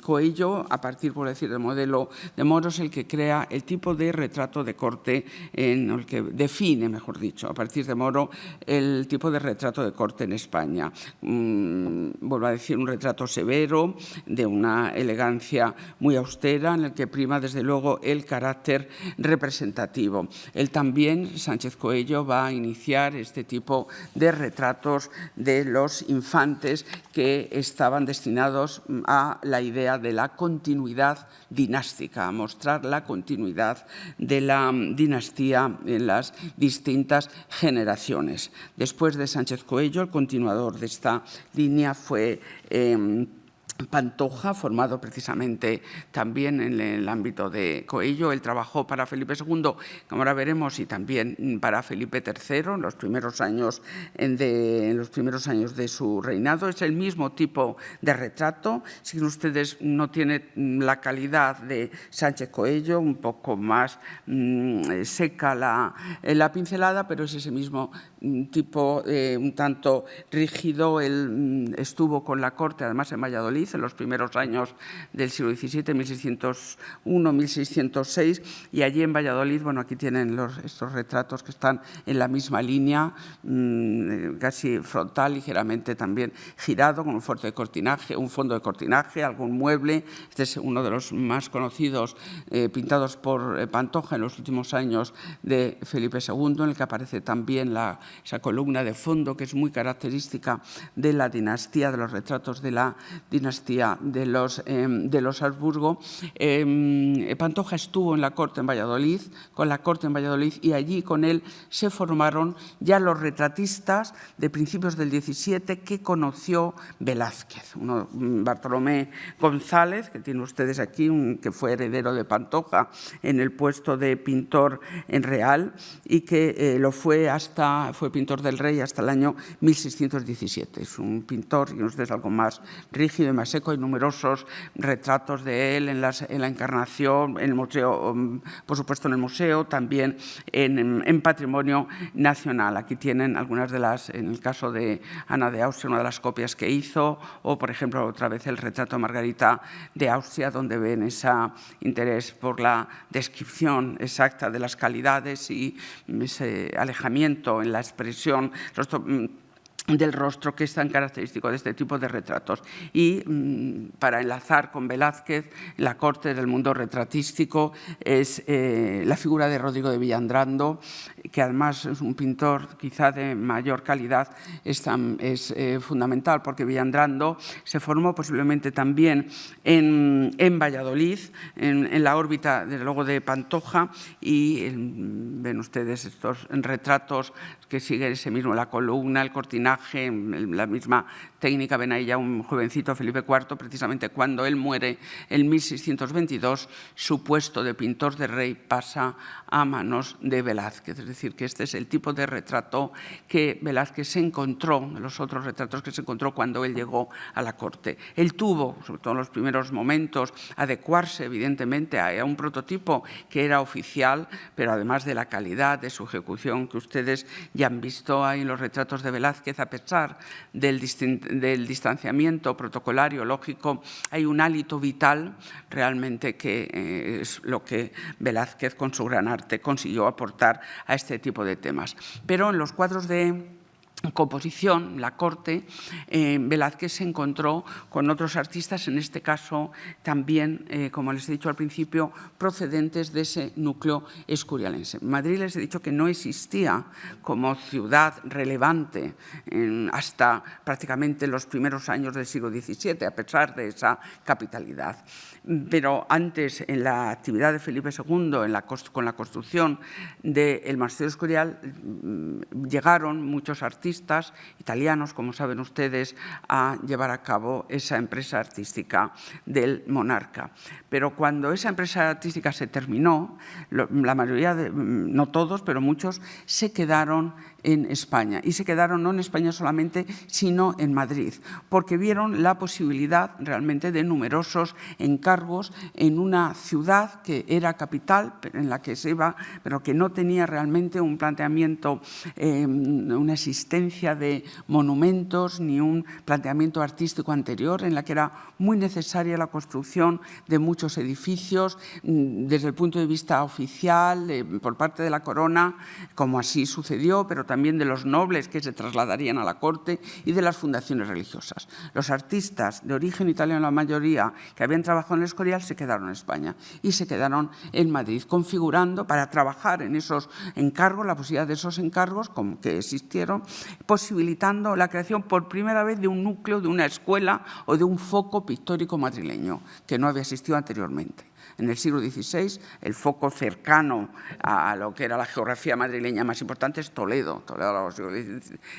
Coello, a partir, por decir, del modelo de Moro, es el que crea el tipo de retrato de corte, en el que define, mejor dicho, a partir de Moro, el tipo de retrato de corte en España. Vuelvo a decir, un retrato severo, de una elegancia muy austera, en el que prima, desde luego, el carácter representativo. Él también, Sánchez Coello, va a iniciar este tipo de retratos de los infantes que estaban destinados a la idea de la continuidad dinástica, a mostrar la continuidad de la dinastía en las distintas generaciones. Después de Sánchez Coello, el continuador de esta línea fue Pantoja, formado precisamente también en el ámbito de Coello. Él trabajó para Felipe II, como ahora veremos, y también para Felipe III en los primeros años de su reinado. Es el mismo tipo de retrato. Si ustedes, no tiene la calidad de Sánchez Coello, un poco más seca la pincelada, pero es ese mismo tipo un tanto rígido. Él estuvo con la corte, además en Valladolid, en los primeros años del siglo XVII, 1601, 1606, y allí en Valladolid, bueno, aquí tienen estos retratos que están en la misma línea, casi frontal, ligeramente también girado, con un fondo de cortinaje, algún mueble. Este es uno de los más conocidos, pintados por Pantoja en los últimos años de Felipe II, en el que aparece también esa columna de fondo, que es muy característica de la dinastía, de los retratos de la dinastía de los Habsburgo. Pantoja estuvo en la corte en Valladolid, y allí con él se formaron ya los retratistas de principios del XVII que conoció Velázquez. Bartolomé González, que tienen ustedes aquí, que fue heredero de Pantoja en el puesto de pintor en Real, y que fue pintor del rey hasta el año 1617. Es un pintor, y ustedes, algo más rígido y más seco. Hay numerosos retratos de él en la Encarnación, en el museo, por supuesto en el museo, también en Patrimonio Nacional. Aquí tienen algunas de en el caso de Ana de Austria, una de las copias que hizo, o por ejemplo otra vez el retrato de Margarita de Austria, donde ven ese interés por la descripción exacta de las calidades y ese alejamiento en la expresión del rostro, que es tan característico de este tipo de retratos. Y para enlazar con Velázquez, la corte del mundo retratístico es la figura de Rodrigo de Villandrando, que además es un pintor quizá de mayor calidad. Es fundamental, porque Villandrando se formó posiblemente también en Valladolid, en la órbita, desde luego, de Pantoja, y ven ustedes estos retratos que siguen ese mismo, la columna, el cortinaje, la misma técnica. Ven ahí ya un jovencito, Felipe IV, precisamente cuando él muere en 1622, su puesto de pintor de rey pasa a manos de Velázquez. Es decir, que este es el tipo de retrato que Velázquez se encontró, los otros retratos que se encontró cuando él llegó a la corte. Él tuvo, sobre todo en los primeros momentos, adecuarse evidentemente a un prototipo que era oficial, pero además de la calidad de su ejecución, que ustedes ya han visto ahí en los retratos de Velázquez, a pesar del distanciamiento protocolario lógico, hay un hálito vital realmente, que es lo que Velázquez, con su gran arte, consiguió aportar a este tipo de temas. Pero en los cuadros de composición, la corte, Velázquez se encontró con otros artistas, en este caso también, como les he dicho al principio, procedentes de ese núcleo escurialense. Madrid, les he dicho que no existía como ciudad relevante hasta prácticamente los primeros años del siglo XVII, a pesar de esa capitalidad. Pero antes, en la actividad de Felipe II, con la construcción del monasterio Escurial, llegaron muchos artistas artistas italianos, como saben ustedes, a llevar a cabo esa empresa artística del monarca. Pero cuando esa empresa artística se terminó, la mayoría, no todos, pero muchos, se quedaron en España. Y se quedaron no en España solamente, sino en Madrid, porque vieron la posibilidad realmente de numerosos encargos en una ciudad que era capital, en la que se iba, pero que no tenía realmente un planteamiento, una existencia de monumentos ni un planteamiento artístico anterior, en la que era muy necesaria la construcción de muchos edificios desde el punto de vista oficial, por parte de la corona, como así sucedió, pero también de los nobles que se trasladarían a la corte y de las fundaciones religiosas. Los artistas de origen italiano, la mayoría, que habían trabajado en el Escorial, se quedaron en España y se quedaron en Madrid, configurando para trabajar en esos encargos, la posibilidad de esos encargos como que existieron, posibilitando la creación por primera vez de un núcleo, de una escuela o de un foco pictórico madrileño que no había existido anteriormente. En el siglo XVI, el foco cercano a lo que era la geografía madrileña más importante es Toledo. Toledo, en el siglo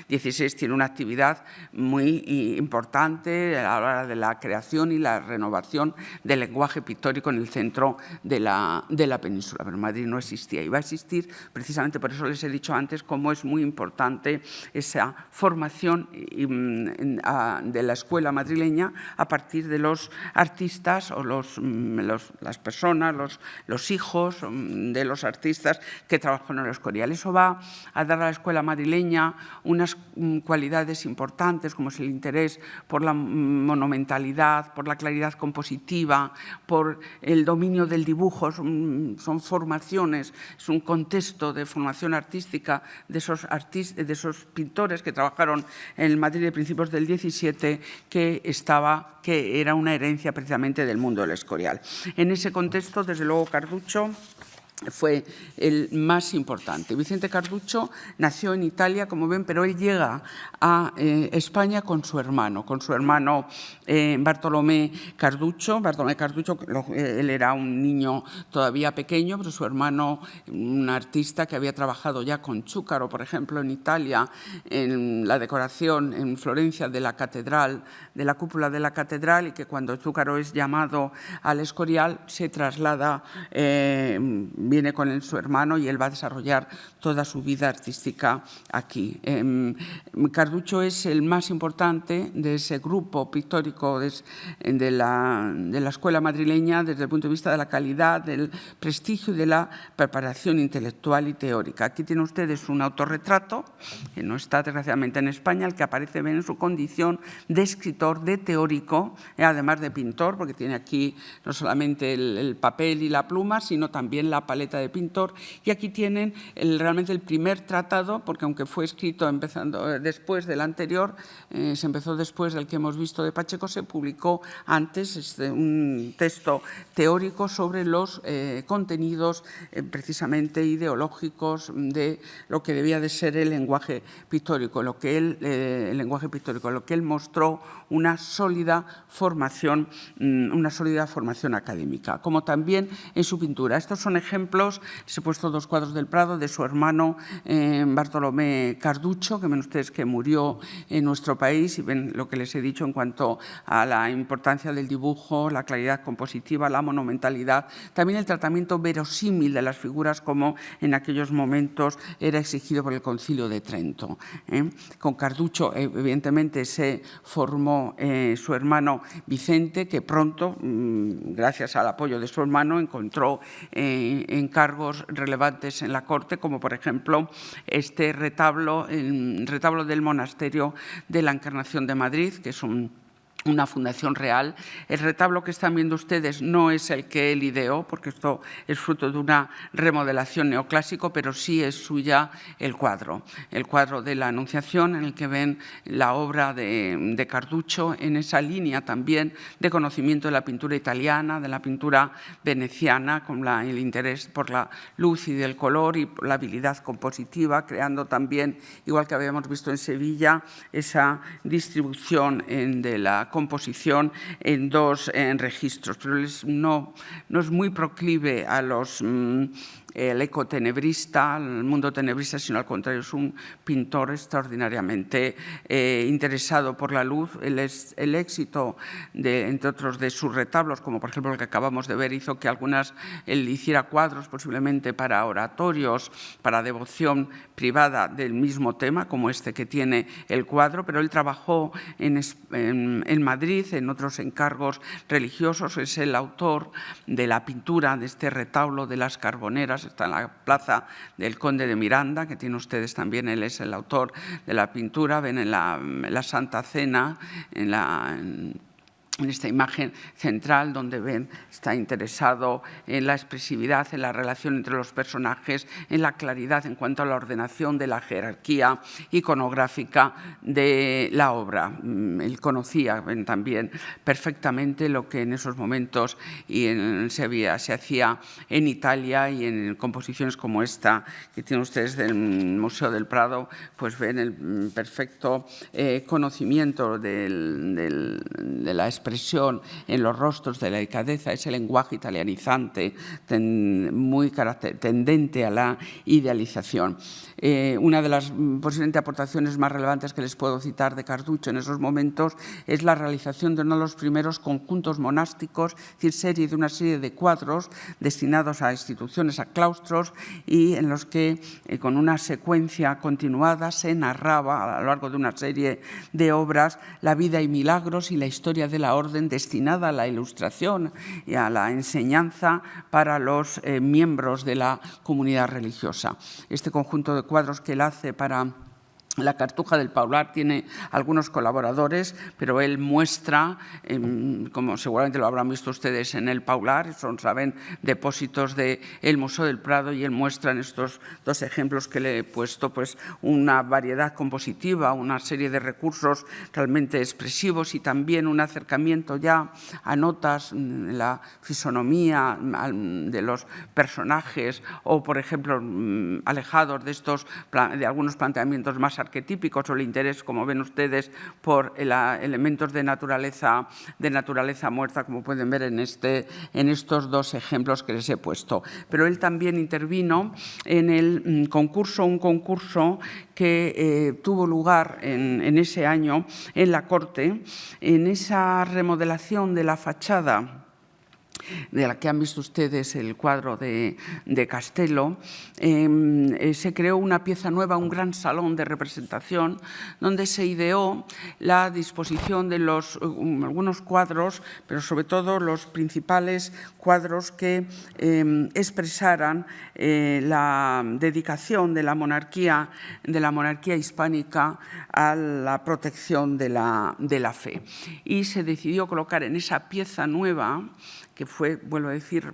XVI, tiene una actividad muy importante a la hora de la creación y la renovación del lenguaje pictórico en el centro de la península. Pero Madrid no existía y va a existir, precisamente por eso les he dicho antes cómo es muy importante esa formación de la escuela madrileña a partir de los artistas o las personas, los hijos de los artistas que trabajan en el Escorial. Eso va a dar a la escuela madrileña unas cualidades importantes, como es el interés por la monumentalidad, por la claridad compositiva, por el dominio del dibujo. Son formaciones, es un contexto de formación artística de esos pintores que trabajaron en el Madrid de principios del XVII, que era una herencia precisamente del mundo del Escorial. En ese contexto, desde luego, Carduccio fue el más importante. Vicente Carduccio nació en Italia, como ven, pero él llega a España con su hermano Bartolomé Carduccio. Bartolomé Carduccio, él era un niño todavía pequeño, pero su hermano, un artista que había trabajado ya con Chúcaro, por ejemplo, en Italia, en la decoración en Florencia de la catedral, de la cúpula de la catedral, y que cuando Chúcaro es llamado al Escorial se traslada, viene con su hermano y él va a desarrollar toda su vida artística aquí. Carduccio es el más importante de ese grupo pictórico de la escuela madrileña desde el punto de vista de la calidad, del prestigio y de la preparación intelectual y teórica. Aquí tienen ustedes un autorretrato, que no está desgraciadamente en España, el que aparece en su condición de escritor, de teórico, además de pintor, porque tiene aquí no solamente el papel y la pluma, sino también la paleta de pintor. Y aquí tienen realmente el primer tratado, porque aunque fue escrito empezando después del anterior, se empezó después del que hemos visto de Pacheco, se publicó antes un texto teórico sobre los contenidos precisamente ideológicos de lo que debía de ser el lenguaje pictórico, lo que él mostró una sólida formación académica, como también en su pintura. Estos son ejemplos, les he puesto dos cuadros del Prado de su hermano Bartolomé Carduccio, que ven ustedes que murió en nuestro país, y ven lo que les he dicho en cuanto a la importancia del dibujo, la claridad compositiva, la monumentalidad, también el tratamiento verosímil de las figuras como en aquellos momentos era exigido por el Concilio de Trento. Con Carduccio, evidentemente, se formó su hermano Vicente, que pronto, gracias al apoyo de su hermano, encontró encargos relevantes en la corte, como por ejemplo este retablo, el retablo del monasterio de la Encarnación de Madrid, que es una fundación real. El retablo que están viendo ustedes no es el que él ideó, porque esto es fruto de una remodelación neoclásico, pero sí es suya el cuadro de la Anunciación, en el que ven la obra de Carduccio en esa línea también de conocimiento de la pintura italiana, de la pintura veneciana, con el interés por la luz y del color y por la habilidad compositiva, creando también, igual que habíamos visto en Sevilla, esa distribución de la composición en dos registros, pero no es muy proclive a el ecotenebrista, el mundo tenebrista, sino al contrario, es un pintor extraordinariamente interesado por la luz. El éxito, entre otros, de sus retablos, como por ejemplo el que acabamos de ver, hizo que él hiciera cuadros posiblemente para oratorios, para devoción privada del mismo tema, como este que tiene el cuadro, pero él trabajó en Madrid en otros encargos religiosos. Es el autor de la pintura de este retablo de las Carboneras, está en la plaza del Conde de Miranda, que tiene ustedes también. Él es el autor de la pintura. Ven en la Santa Cena, en esta imagen central, donde ven, está interesado en la expresividad, en la relación entre los personajes, en la claridad en cuanto a la ordenación de la jerarquía iconográfica de la obra. Él conocía también perfectamente lo que en esos momentos se hacía en Italia, y en composiciones como esta que tienen ustedes del Museo del Prado, pues ven el perfecto conocimiento de la expresión en los rostros, de la delicadeza, ese lenguaje italianizante muy tendente a la idealización. Una de las posiblemente aportaciones más relevantes que les puedo citar de Carduccio en esos momentos es la realización de uno de los primeros conjuntos monásticos, es decir, una serie de cuadros destinados a instituciones, a claustros, y en los que con una secuencia continuada se narraba a lo largo de una serie de obras la vida y milagros y la historia de la orden, destinada a la ilustración y a la enseñanza para los miembros de la comunidad religiosa. Este conjunto de cuadros que él hace para la Cartuja del Paular tiene algunos colaboradores, pero él muestra, como seguramente lo habrán visto ustedes en el Paular, saben, depósitos del Museo del Prado, y él muestra en estos dos ejemplos que le he puesto pues una variedad compositiva, una serie de recursos realmente expresivos, y también un acercamiento ya a notas en la fisonomía de los personajes, o por ejemplo alejados de algunos planteamientos más arquetípicos, o el interés, como ven ustedes, por elementos de naturaleza muerta, como pueden ver en estos dos ejemplos que les he puesto. Pero él también intervino en el concurso, un concurso que tuvo lugar en ese año en la corte, en esa remodelación de la fachada de la que han visto ustedes el cuadro de Castello. Se creó una pieza nueva, un gran salón de representación, donde se ideó la disposición de algunos cuadros, pero sobre todo los principales cuadros que expresaran la dedicación de la monarquía hispánica a la protección de la fe. Y se decidió colocar en esa pieza nueva, que fue, vuelvo a decir,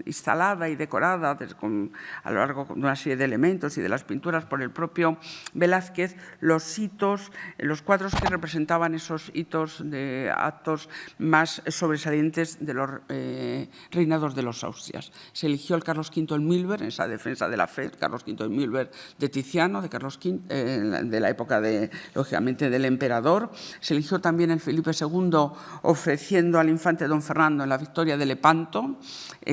instalada y decorada a lo largo de una serie de elementos y de las pinturas por el propio Velázquez, los hitos, los cuadros que representaban esos hitos de actos más sobresalientes de los reinados de los Austrias. Se eligió el Carlos V el Milver, en esa defensa de la fe, el Carlos V el Milver de Tiziano, de Carlos V, de la época, lógicamente, del emperador. Se eligió también el Felipe II ofreciendo al infante don Fernando en la victoria de Lepanto,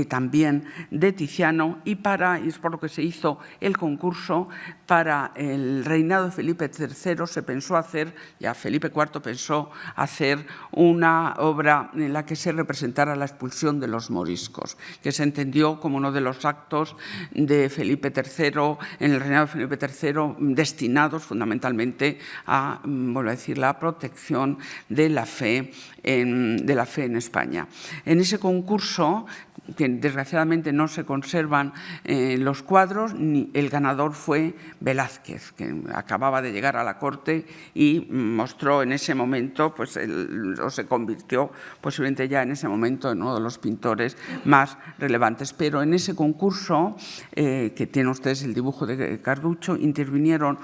también de Tiziano, y es por lo que se hizo el concurso para el reinado de Felipe III. Se pensó hacer, ya Felipe IV pensó hacer una obra en la que se representara la expulsión de los moriscos, que se entendió como uno de los actos de Felipe III, en el reinado de Felipe III, destinados fundamentalmente a, vuelvo a decir, la protección de la fe en España. En ese concurso, que desgraciadamente no se conservan los cuadros, el ganador fue Velázquez, que acababa de llegar a la corte y mostró en ese momento, o se convirtió posiblemente ya en ese momento en uno de los pintores más relevantes. Pero en ese concurso, que tienen ustedes el dibujo de Carduccio, intervinieron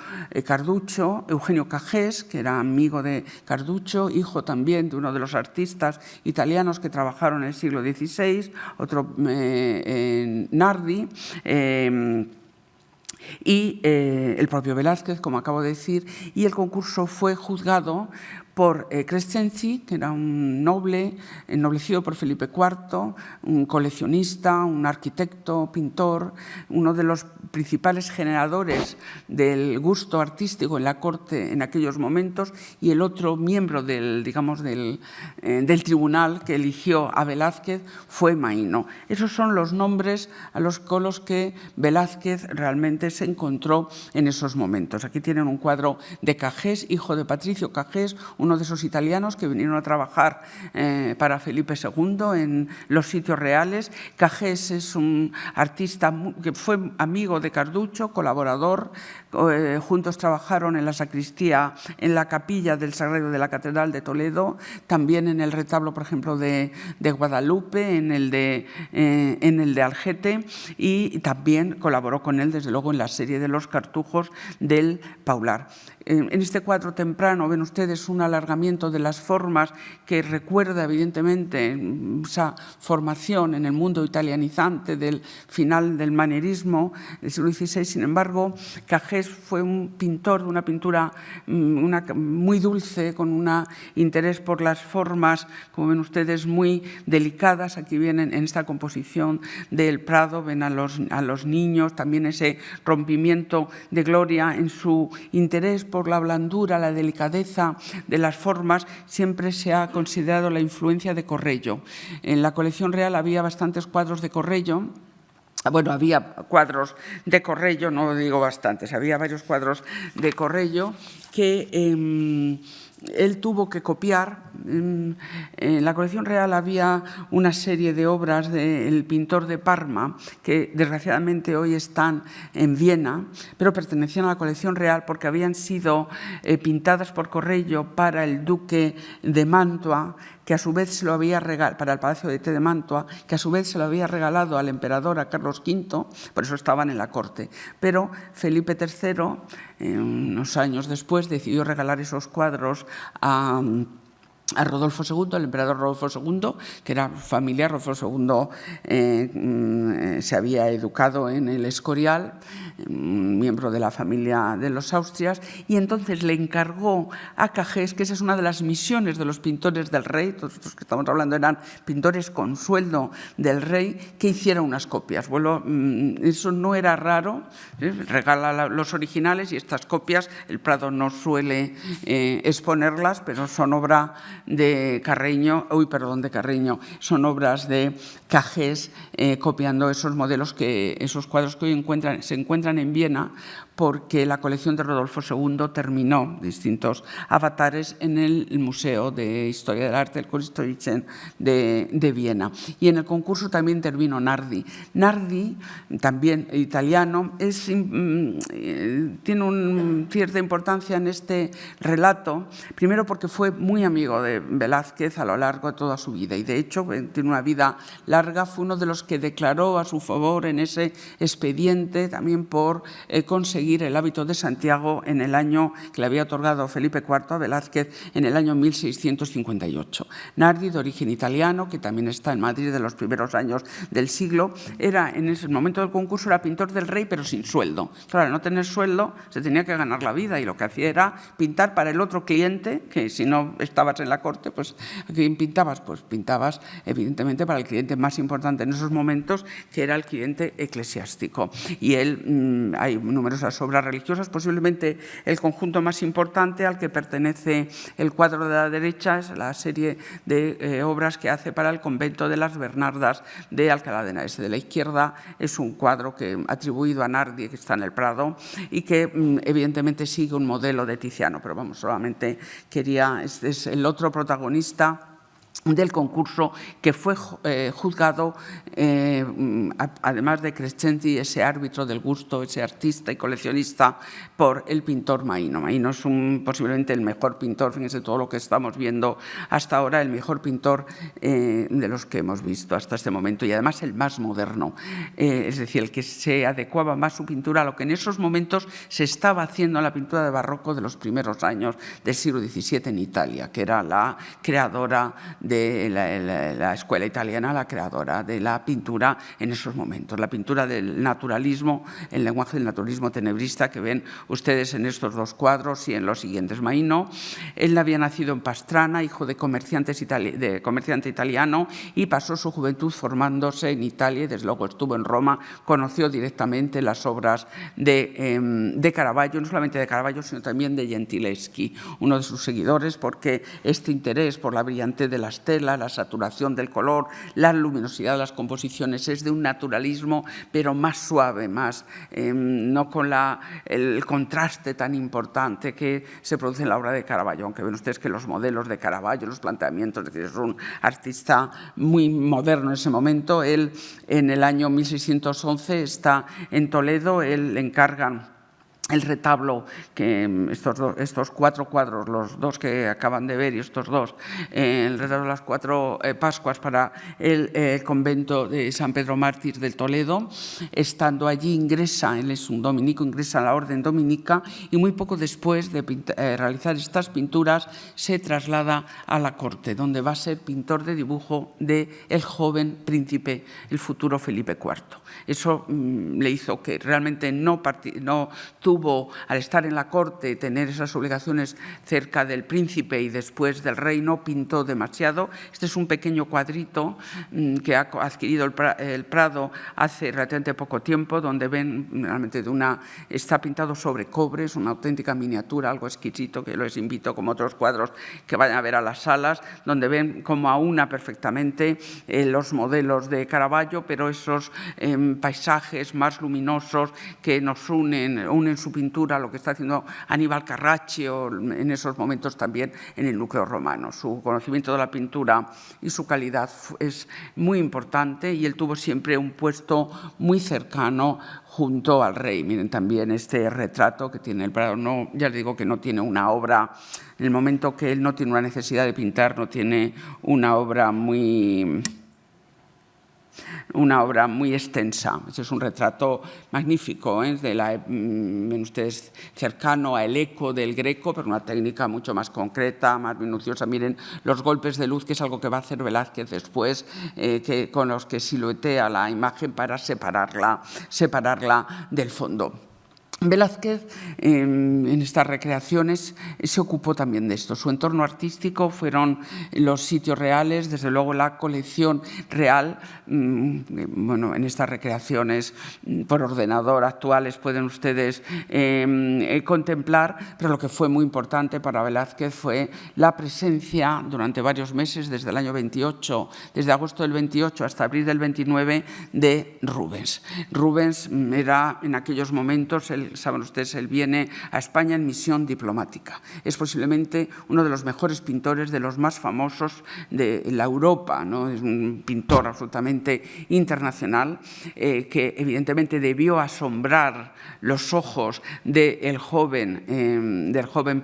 Carduccio, Eugenio Cajés, que era amigo de Carduccio, hijo también de uno de los artistas italianos que trabajaron en el siglo XVI, otro Nardi, y el propio Velázquez, como acabo de decir, y el concurso fue juzgado por Crescenzi, que era un noble, ennoblecido por Felipe IV, un coleccionista, un arquitecto, pintor, uno de los principales generadores del gusto artístico en la corte en aquellos momentos, y el otro miembro del tribunal que eligió a Velázquez fue Maíno. Esos son los nombres con los que Velázquez realmente se encontró en esos momentos. Aquí tienen un cuadro de Cagés, hijo de Patricio Cagés, uno de esos italianos que vinieron a trabajar para Felipe II en los sitios reales. Cagés es un artista que fue amigo de Carducho, colaborador. Juntos trabajaron en la sacristía, en la capilla del Sagrario de la Catedral de Toledo, también en el retablo, por ejemplo, de Guadalupe, en el de Algete, y también colaboró con él, desde luego, en la serie de los cartujos del Paular. En este cuadro temprano ven ustedes un alargamiento de las formas que recuerda evidentemente esa formación en el mundo italianizante del final del manierismo del siglo XVI. Sin embargo, Cagés fue un pintor de una pintura muy dulce, con un interés por las formas, como ven ustedes, muy delicadas. Aquí vienen en esta composición del Prado, ven a los niños, también ese rompimiento de Gloria en su interés por la blandura, la delicadeza de las formas. Siempre se ha considerado la influencia de Correggio. En la colección real había bastantes cuadros de Correggio. Bueno, había cuadros de Correggio, no digo bastantes, había varios cuadros de Correggio que él tuvo que copiar. En la colección real había una serie de obras del pintor de Parma que desgraciadamente hoy están en Viena, pero pertenecían a la colección real porque habían sido pintadas por Correggio para el duque de Mantua, que a su vez se lo había regalado para el Palacio de Té de Mantua, que a su vez se lo había regalado al emperador, a Carlos V, por eso estaban en la corte. Pero Felipe III, unos años después, decidió regalar esos cuadros a Rodolfo II, el emperador Rodolfo II, que era familiar. Rodolfo II se había educado en el Escorial, miembro de la familia de los Austrias, y entonces le encargó a Cagés, que esa es una de las misiones de los pintores del rey, todos estos que estamos hablando eran pintores con sueldo del rey, que hiciera unas copias. Bueno, eso no era raro, regala los originales y estas copias, el Prado no suele exponerlas, pero son obra de Carreño, son obras de Cagés copiando esos modelos, esos cuadros que hoy se encuentran en Viena, porque la colección de Rodolfo II terminó distintos avatares en el Museo de Historia del Arte, el Kunsthistorischen de Viena. Y en el concurso también intervino Nardi. Nardi, también italiano, tiene una cierta importancia en este relato, primero porque fue muy amigo de Velázquez a lo largo de toda su vida, y de hecho tiene una vida larga. Fue uno de los que declaró a su favor en ese expediente también por conseguir el hábito de Santiago en el año que le había otorgado Felipe IV a Velázquez, en el año 1658. Nardi, de origen italiano, que también está en Madrid de los primeros años del siglo, era en ese momento del concurso era pintor del rey, pero sin sueldo. Claro, al no tener sueldo se tenía que ganar la vida, y lo que hacía era pintar para el otro cliente, que si no estabas en la corte, pues ¿a quién pintabas? Pues pintabas evidentemente para el cliente más importante en esos momentos, que era el cliente eclesiástico. Y él, hay numerosas obras religiosas, posiblemente el conjunto más importante al que pertenece el cuadro de la derecha es la serie de obras que hace para el convento de las Bernardas de Alcalá de Henares. De la izquierda es un cuadro atribuido a Nardi, que está en el Prado, y que evidentemente sigue un modelo de Tiziano, pero vamos, solamente este es el otro protagonista del concurso, que fue juzgado, además de Crescenzi, ese árbitro del gusto, ese artista y coleccionista, por el pintor Maíno. Maíno es posiblemente el mejor pintor, fíjense todo lo que estamos viendo hasta ahora, el mejor pintor de los que hemos visto hasta este momento, y además el más moderno, es decir, el que se adecuaba más su pintura a lo que en esos momentos se estaba haciendo en la pintura de barroco de los primeros años del siglo XVII en Italia, que era la creadora de de la escuela italiana, la creadora de la pintura en esos momentos. La pintura del naturalismo, el lenguaje del naturalismo tenebrista que ven ustedes en estos dos cuadros y en los siguientes. Maino, él había nacido en Pastrana, hijo de comerciante italiano, y pasó su juventud formándose en Italia y desde luego estuvo en Roma, conoció directamente las obras de Caravaggio, no solamente de Caravaggio, sino también de Gentileschi, uno de sus seguidores, porque este interés por la brillantez de las telas, la saturación del color, la luminosidad de las composiciones es de un naturalismo, pero más suave, más no con el contraste tan importante que se produce en la obra de Caravaggio, aunque ven ustedes que los modelos de Caravaggio, los planteamientos, es un artista muy moderno en ese momento. Él en el año 1611 está en Toledo, él le encargan el retablo, que estos 4 cuadros, los 2 que acaban de ver y estos 2, el retablo de las 4 Pascuas para el convento de San Pedro Mártir del Toledo. Estando allí ingresa, él es un dominico, ingresa a la orden dominica y muy poco después de realizar estas pinturas se traslada a la corte, donde va a ser pintor de dibujo del joven príncipe, el futuro Felipe IV. Eso le hizo que realmente no tuvo, al estar en la corte, tener esas obligaciones cerca del príncipe y después del rey, no pintó demasiado. Este es un pequeño cuadrito que ha adquirido el Prado hace relativamente poco tiempo, donde ven realmente está pintado sobre cobre, es una auténtica miniatura, algo exquisito, que les invito, como otros cuadros, que vayan a ver a las salas, donde ven como aúna perfectamente los modelos de Caravaggio, pero esos paisajes más luminosos que nos unen su pintura, lo que está haciendo Aníbal Carraccio en esos momentos también en el núcleo romano. Su conocimiento de la pintura y su calidad es muy importante y él tuvo siempre un puesto muy cercano junto al rey. Miren también este retrato que tiene el Prado. No, ya les digo que no tiene una obra, en el momento que él no tiene una necesidad de pintar, no tiene una obra muy extensa. Ese es un retrato magnífico, ven ustedes, cercano al eco del Greco, pero una técnica mucho más concreta, más minuciosa. Miren los golpes de luz, que es algo que va a hacer Velázquez después, con los que siluetea la imagen para separarla del fondo. Velázquez, en estas recreaciones, se ocupó también de esto. Su entorno artístico fueron los sitios reales, desde luego la colección real. Bueno, en estas recreaciones por ordenador actuales pueden ustedes contemplar, pero lo que fue muy importante para Velázquez fue la presencia durante varios meses, desde el año 28, desde agosto del 28 hasta abril del 29, de Rubens. Rubens era en aquellos momentos, saben ustedes, él viene a España en misión diplomática. Es posiblemente uno de los mejores pintores, de los más famosos de la Europa, ¿no? Es un pintor absolutamente internacional que evidentemente debió asombrar los ojos del joven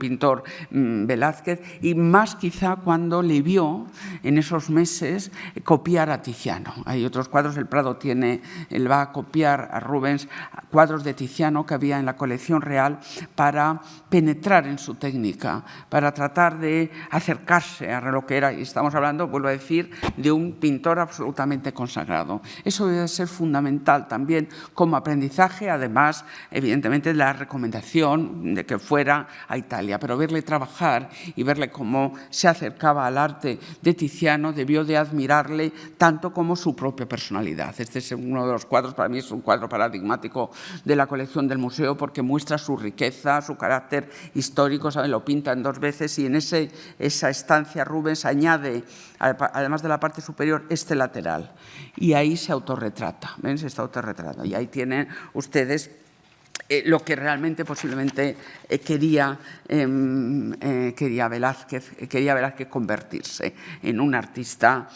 pintor Velázquez, y más quizá cuando le vio en esos meses copiar a Tiziano. Hay otros cuadros, el Prado él va a copiar a Rubens cuadros de Tiziano que había en la colección real para penetrar en su técnica, para tratar de acercarse a lo que era, y estamos hablando, vuelvo a decir, de un pintor absolutamente consagrado. Eso debe ser fundamental también como aprendizaje, además, evidentemente, de la recomendación de que fuera a Italia, pero verle trabajar y verle cómo se acercaba al arte de Tiziano debió de admirarle tanto como su propia personalidad. Este es uno de los cuadros, para mí es un cuadro paradigmático de la colección del museo, porque muestra su riqueza, su carácter histórico, ¿saben? Lo pinta en 2 veces y en esa estancia Rubens añade, además de la parte superior, este lateral. Y ahí se autorretrata, ¿ven? Se está autorretratando. Y ahí tienen ustedes lo que realmente posiblemente quería Velázquez convertirse en un artista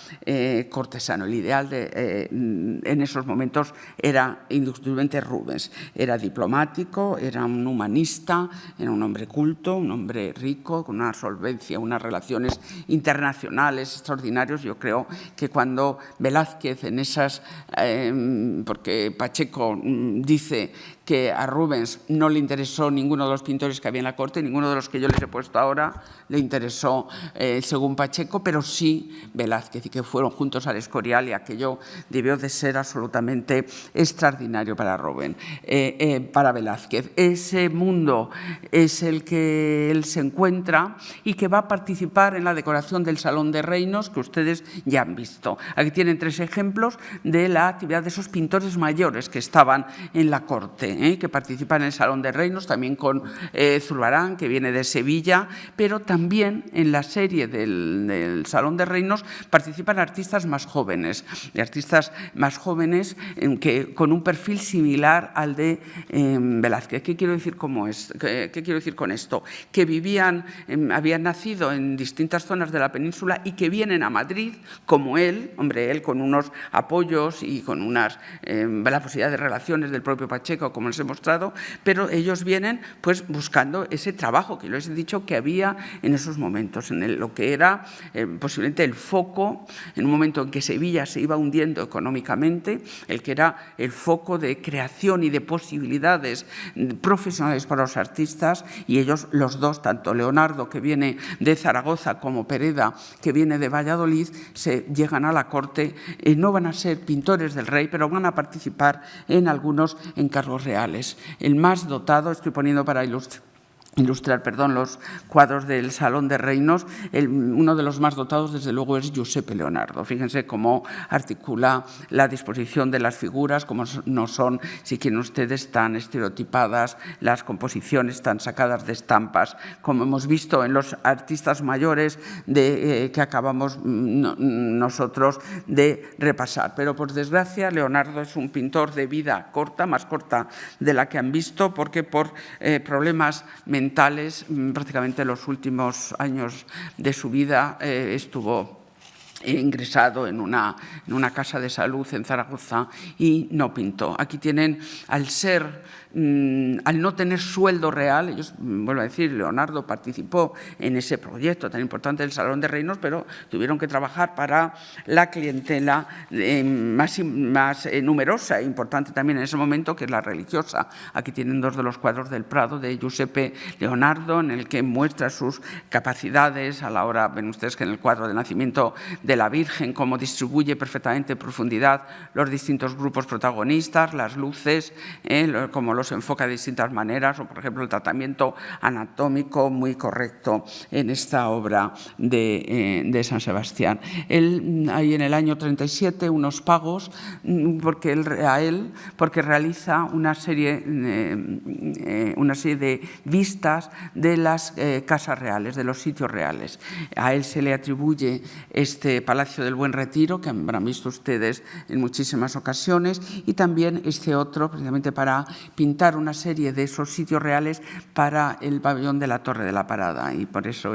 cortesano. El ideal en esos momentos era indiscutiblemente Rubens. Era diplomático, era un humanista, era un hombre culto, un hombre rico, con una solvencia, unas relaciones internacionales extraordinarias. Yo creo que cuando Velázquez en esas, porque Pacheco dice que a Rubens no le interesó ninguno de los pintores que había en la corte, ninguno de los que yo les he puesto ahora le interesó según Pacheco, pero sí Velázquez, y que fueron juntos al Escorial, y aquello debió de ser absolutamente extraordinario para para Velázquez. Ese mundo es el que él se encuentra y que va a participar en la decoración del Salón de Reinos, que ustedes ya han visto. Aquí tienen 3 ejemplos de la actividad de esos pintores mayores que estaban en la corte, que participan en el Salón de Reinos, también con Zurbarán, que viene de Sevilla, pero también en la serie del Salón de Reinos participan artistas más jóvenes, que con un perfil similar al de Velázquez. ¿Qué quiero decir con esto? Que habían nacido en distintas zonas de la península y que vienen a Madrid, como él con unos apoyos y con la posibilidad de relaciones del propio Pacheco, como les he mostrado, pero ellos vienen pues buscando ese trabajo que les he dicho que había en esos momentos, en lo que era posiblemente el foco, en un momento en que Sevilla se iba hundiendo económicamente, el que era el foco de creación y de posibilidades profesionales para los artistas, y ellos, los dos, tanto Leonardo, que viene de Zaragoza, como Pereda, que viene de Valladolid, se llegan a la corte. No van a ser pintores del rey, pero van a participar en algunos encargos reales. El más dotado, estoy poniendo para ilustrar los cuadros del Salón de Reinos, uno de los más dotados, desde luego, es Giuseppe Leonardo. Fíjense cómo articula la disposición de las figuras, cómo no son, si quieren ustedes, tan estereotipadas, las composiciones tan sacadas de estampas, como hemos visto en los artistas mayores que acabamos nosotros de repasar. Pero, por desgracia, Leonardo es un pintor de vida corta, más corta de la que han visto, porque por problemas mentales, prácticamente los últimos años de su vida estuvo ingresado en una casa de salud en Zaragoza y no pintó. Aquí tienen, al no tener sueldo real, ellos, vuelvo a decir, Leonardo participó en ese proyecto tan importante del Salón de Reinos, pero tuvieron que trabajar para la clientela más numerosa e importante también en ese momento, que es la religiosa. Aquí tienen 2 de los cuadros del Prado de Giuseppe Leonardo, en el que muestra sus capacidades a la hora, ven ustedes que en el cuadro de nacimiento de la Virgen, cómo distribuye perfectamente en profundidad los distintos grupos protagonistas, las luces, cómo los enfoca de distintas maneras, o por ejemplo el tratamiento anatómico muy correcto en esta obra de San Sebastián. Él, ahí en el año 37, unos pagos porque realiza una serie de vistas de las casas reales, de los sitios reales. A él se le atribuye este Palacio del Buen Retiro, que habrán visto ustedes en muchísimas ocasiones, y también este otro, precisamente para pintar una serie de esos sitios reales para el pabellón de la Torre de la Parada, y por eso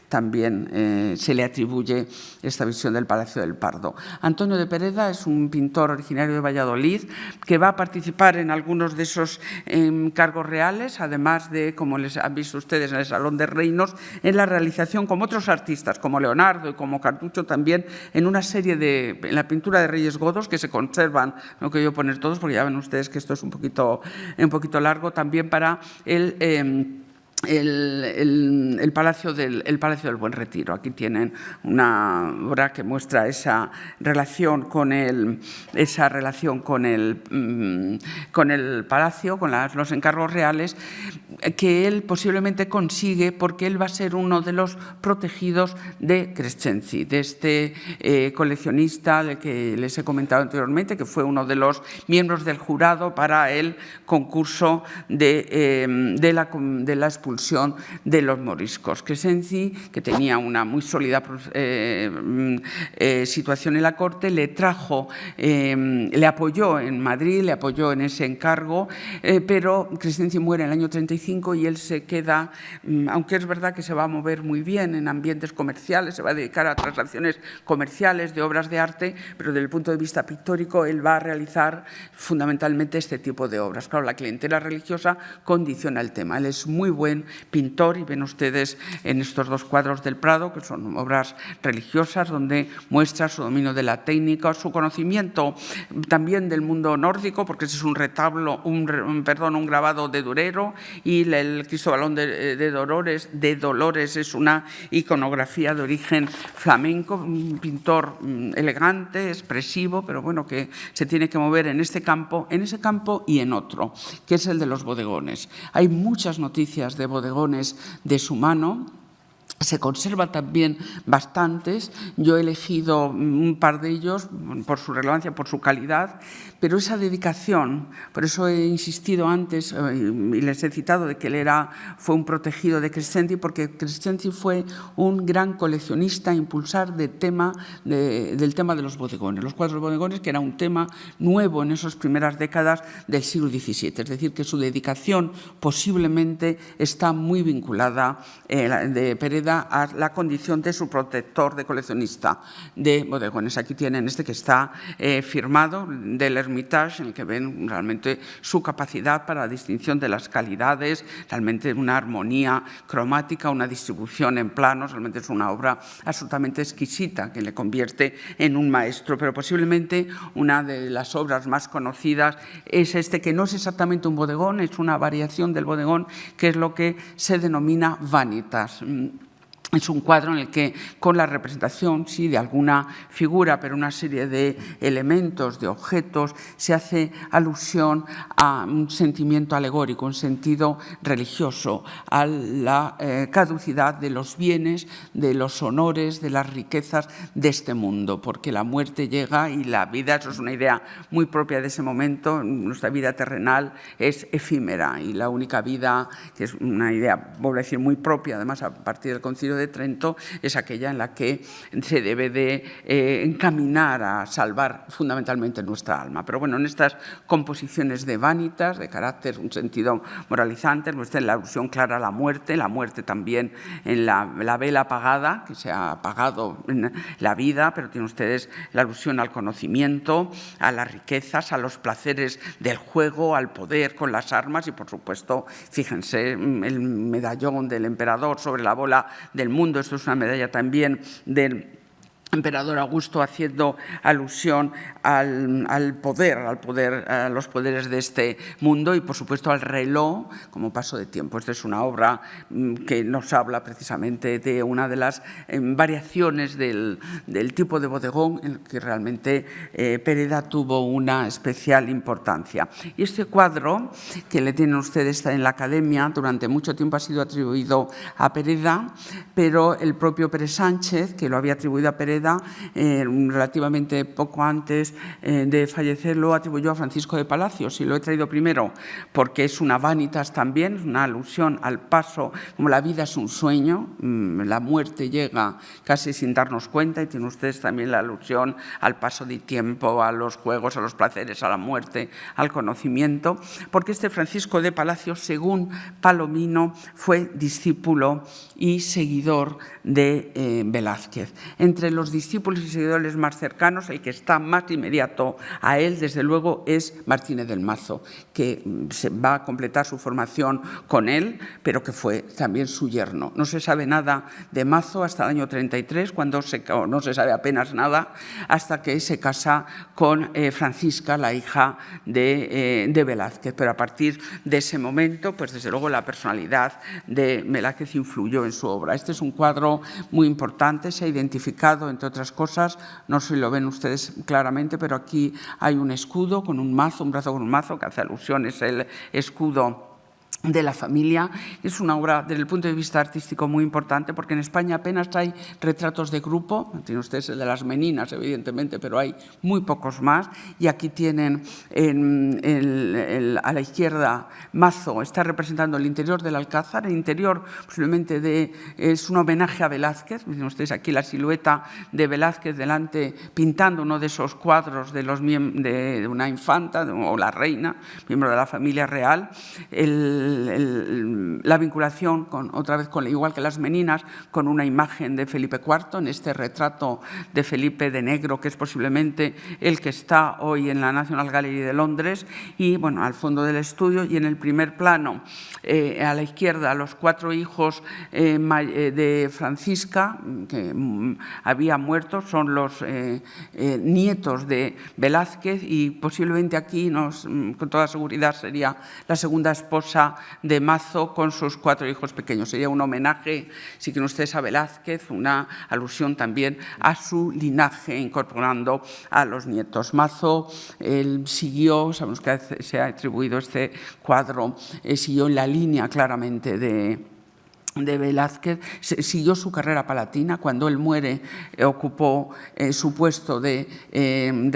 también se le atribuye esta visión del Palacio del Pardo. Antonio de Pereda es un pintor originario de Valladolid que va a participar en algunos de esos cargos reales, además de, como les han visto ustedes en el Salón de Reinos, en la realización, como otros artistas, como Leonardo y como Cartucho, también en una serie en la pintura de Reyes Godos, que se conservan, no quiero poner todos porque ya ven ustedes que esto es un poquito largo, también para el Palacio del Buen Retiro. Aquí tienen una obra que muestra esa relación con el palacio, con los encargos reales, que él posiblemente consigue porque él va a ser uno de los protegidos de Crescenzi, de este coleccionista del que les he comentado anteriormente, que fue uno de los miembros del jurado para el concurso de la expulsión de los moriscos. Crescenzi, que tenía una muy sólida situación en la corte, le apoyó en Madrid, le apoyó en ese encargo, pero Crescenzi muere en el año 35 y él se queda, aunque es verdad que se va a mover muy bien en ambientes comerciales, se va a dedicar a transacciones comerciales de obras de arte, pero desde el punto de vista pictórico él va a realizar fundamentalmente este tipo de obras. Claro, la clientela religiosa condiciona el tema. Él es muy buen buen pintor, y ven ustedes en estos dos cuadros del Prado, que son obras religiosas, donde muestra su dominio de la técnica, su conocimiento también del mundo nórdico, porque ese es un retablo, un grabado de Durero, y el Cristobalón de Dolores es una iconografía de origen flamenco, un pintor elegante, expresivo, pero bueno, que se tiene que mover en ese campo y en otro, que es el de los bodegones. Hay muchas noticias de bodegones de su mano. Se conservan también bastantes. Yo he elegido un par de ellos por su relevancia, por su calidad, pero esa dedicación, por eso he insistido antes y les he citado de que él fue un protegido de Crescenti, porque Crescenti fue un gran coleccionista, impulsor del tema de los bodegones, los cuadros de bodegones, que era un tema nuevo en esas primeras décadas del siglo XVII. Es decir, que su dedicación posiblemente está muy vinculada de Pereda a la condición de su protector, de coleccionista de bodegones. Aquí tienen este que está firmado del Hermitage, en el que ven realmente su capacidad para la distinción de las calidades, realmente una armonía cromática, una distribución en planos. Realmente es una obra absolutamente exquisita que le convierte en un maestro, pero posiblemente una de las obras más conocidas es este, que no es exactamente un bodegón, es una variación del bodegón, que es lo que se denomina vanitas. Es un cuadro en el que, con la representación, sí, de alguna figura, pero una serie de elementos, de objetos, se hace alusión a un sentimiento alegórico, un sentido religioso, a la caducidad de los bienes, de los honores, de las riquezas de este mundo, porque la muerte llega y la vida, eso es una idea muy propia de ese momento, nuestra vida terrenal es efímera, y la única vida, que es una idea, vuelvo a decir, muy propia, además a partir del Concilio de Trento, es aquella en la que se debe de encaminar a salvar fundamentalmente nuestra alma. Pero bueno, en estas composiciones de vanitas, de carácter, un sentido moralizante, muestra la alusión clara a la muerte también en la vela apagada, que se ha apagado en la vida, pero tienen ustedes la alusión al conocimiento, a las riquezas, a los placeres del juego, al poder con las armas, y por supuesto, fíjense, el medallón del emperador sobre la bola del mundo. Esto es una medalla también del emperador Augusto, haciendo alusión al poder, a los poderes de este mundo, y por supuesto al reloj como paso de tiempo. Esta es una obra que nos habla precisamente de una de las variaciones del tipo de bodegón en el que realmente Pereda tuvo una especial importancia. Y este cuadro que le tienen ustedes en la Academia, durante mucho tiempo ha sido atribuido a Pereda, pero el propio Pérez Sánchez, que lo había atribuido a Pereda, relativamente poco antes de fallecer, lo atribuyó a Francisco de Palacios, y lo he traído primero porque es una vanitas también, una alusión al paso, como la vida es un sueño, la muerte llega casi sin darnos cuenta, y tienen ustedes también la alusión al paso de tiempo, a los juegos, a los placeres, a la muerte, al conocimiento, porque este Francisco de Palacios, según Palomino, fue discípulo y seguidor de Velázquez. Entre los discípulos y seguidores más cercanos, el que está más inmediato a él, desde luego, es Martínez del Mazo, que se va a completar su formación con él, pero que fue también su yerno. No se sabe nada de Mazo hasta el año 33, cuando no se sabe apenas nada, hasta que se casa con Francisca, la hija de Velázquez. Pero a partir de ese momento, pues desde luego la personalidad de Velázquez influyó en su obra. Este es un cuadro muy importante, se ha identificado, entre otras cosas, no sé si lo ven ustedes claramente, pero aquí hay un escudo con un mazo, un brazo con un mazo, que hace alusión, es el escudo de la familia. Es una obra desde el punto de vista artístico muy importante, porque en España apenas hay retratos de grupo. Tienen ustedes el de las meninas, evidentemente, pero hay muy pocos más. Y aquí tienen a la izquierda Mazo, está representando el interior del Alcázar. El interior posiblemente es un homenaje a Velázquez. Miren ustedes aquí la silueta de Velázquez delante, pintando uno de esos cuadros de una infanta o la reina, miembro de la familia real. la vinculación, otra vez, igual que las Meninas, con una imagen de Felipe IV, en este retrato de Felipe de negro, que es posiblemente el que está hoy en la National Gallery de Londres, y bueno, al fondo del estudio, y en el primer plano, a la izquierda, los 4 hijos de Francisca, que había muerto, son los nietos de Velázquez, y posiblemente aquí, con toda seguridad, sería la segunda esposa de Mazo con sus 4 hijos pequeños. Sería un homenaje, si quieren ustedes, a Velázquez, una alusión también a su linaje, incorporando a los nietos. Mazo siguió, sabemos que se ha atribuido este cuadro, siguió en la línea claramente de Velázquez, siguió su carrera palatina. Cuando él muere, ocupó su puesto de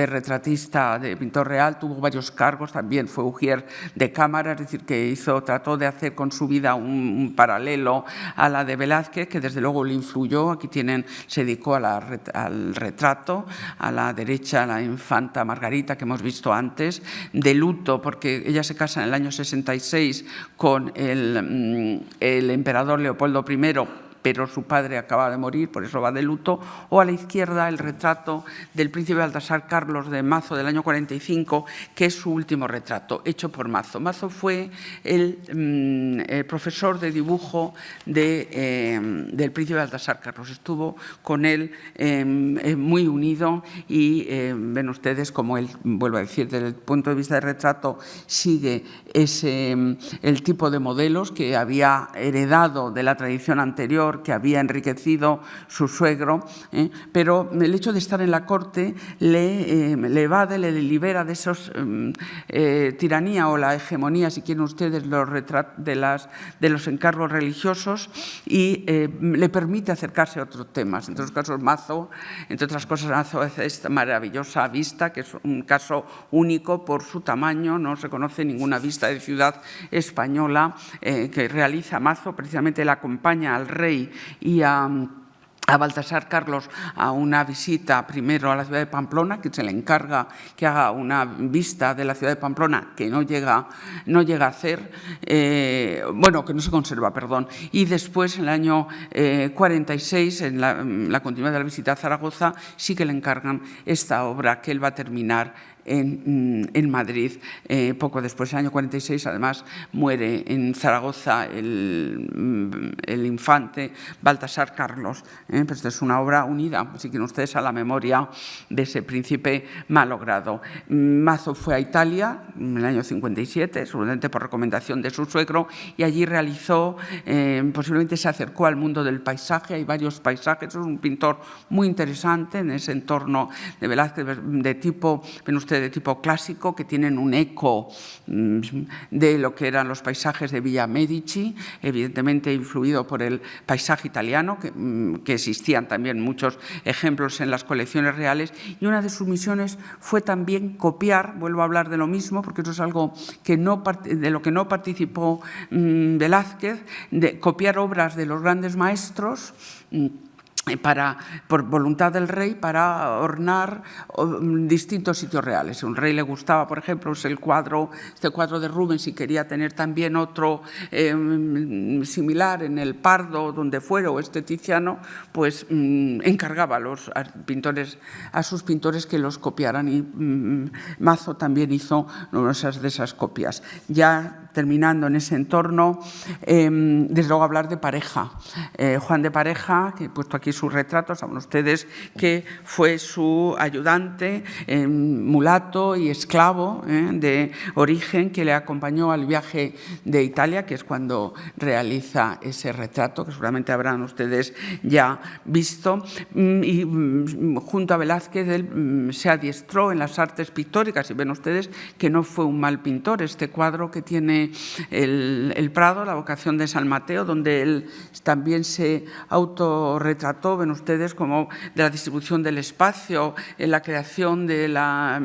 retratista, de pintor real, tuvo varios cargos, también fue ujier de cámara, es decir, que trató de hacer con su vida un paralelo a la de Velázquez, que desde luego le influyó. Aquí se dedicó al retrato, a la derecha la infanta Margarita, que hemos visto antes, de luto, porque ella se casa en el año 66 con el emperador Leopoldo I, pero su padre acaba de morir, por eso va de luto. O a la izquierda el retrato del príncipe Baltasar Carlos de Mazo del año 45, que es su último retrato, hecho por Mazo. Mazo fue el profesor de dibujo del príncipe Baltasar Carlos. Estuvo con él muy unido, y ven ustedes como él, vuelvo a decir, desde el punto de vista del retrato, sigue el tipo de modelos que había heredado de la tradición anterior, que había enriquecido su suegro, pero el hecho de estar en la corte le evade, le libera de esos tiranía o la hegemonía, si quieren ustedes, de los encargos religiosos, y le permite acercarse a otros temas. Entre otros casos, Mazo, entre otras cosas, Mazo hace esta maravillosa vista, que es un caso único por su tamaño. No se conoce ninguna vista de ciudad española que realiza Mazo. Precisamente él acompaña al rey y a Baltasar Carlos a una visita primero a la ciudad de Pamplona, que se le encarga que haga una vista de la ciudad de Pamplona, que no llega a hacer, que no se conserva, perdón. Y después, en el año 46, en la continuidad de la visita a Zaragoza, sí que le encargan esta obra que él va a terminar en Madrid. Poco después, en el año 46, además, muere en Zaragoza el infante Baltasar Carlos. Pues esta es una obra unida, si quieren ustedes, a la memoria de ese príncipe malogrado. Mazo fue a Italia en el año 57, seguramente por recomendación de su suegro, y allí realizó, posiblemente se acercó al mundo del paisaje. Hay varios paisajes. Es un pintor muy interesante en ese entorno de Velázquez, de tipo clásico, que tienen un eco de lo que eran los paisajes de Villa Medici, evidentemente influido por el paisaje italiano, que existían también muchos ejemplos en las colecciones reales. Y una de sus misiones fue también copiar, vuelvo a hablar de lo mismo, porque eso es algo de lo que no participó Velázquez, de copiar obras de los grandes maestros, por voluntad del rey, para ornar distintos sitios reales. Si a un rey le gustaba, por ejemplo, este cuadro de Rubens, y quería tener también otro similar en el Pardo, donde fuera, o Tiziano, pues encargaba a sus pintores que los copiaran, y Mazo también hizo numerosas de esas copias. Ya terminando en ese entorno, desde luego hablar de Pareja. Juan de Pareja, que he puesto aquí su retrato, saben ustedes que fue su ayudante, mulato y esclavo de origen, que le acompañó al viaje de Italia, que es cuando realiza ese retrato, que seguramente habrán ustedes ya visto. Y junto a Velázquez él se adiestró en las artes pictóricas, y ven ustedes que no fue un mal pintor. Este cuadro que tiene el Prado, La vocación de San Mateo, donde él también se autorretrató, ven ustedes, como de la distribución del espacio, en la creación de la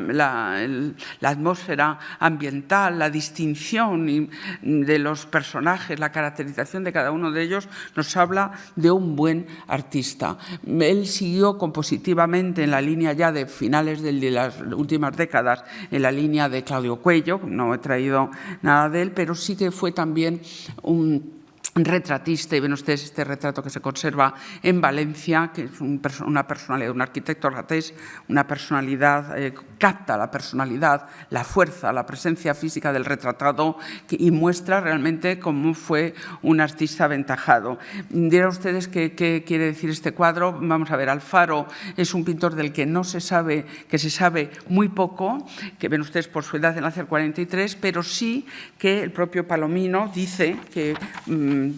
atmósfera ambiental, la distinción de los personajes, la caracterización de cada uno de ellos, nos habla de un buen artista. Él siguió compositivamente en la línea ya de finales de las últimas décadas, en la línea de Claudio Cuello. No he traído nada de él, él, pero sí que fue también un retratista, y ven ustedes este retrato que se conserva en Valencia, que es una personalidad, un arquitecto ratés, una personalidad, capta la personalidad, la fuerza, la presencia física del retratado y muestra realmente cómo fue un artista aventajado. Dirán ustedes qué quiere decir este cuadro. Vamos a ver, Alfaro es un pintor del que no se sabe, que se sabe muy poco, que ven ustedes por su edad, nace el 43, pero sí que el propio Palomino dice que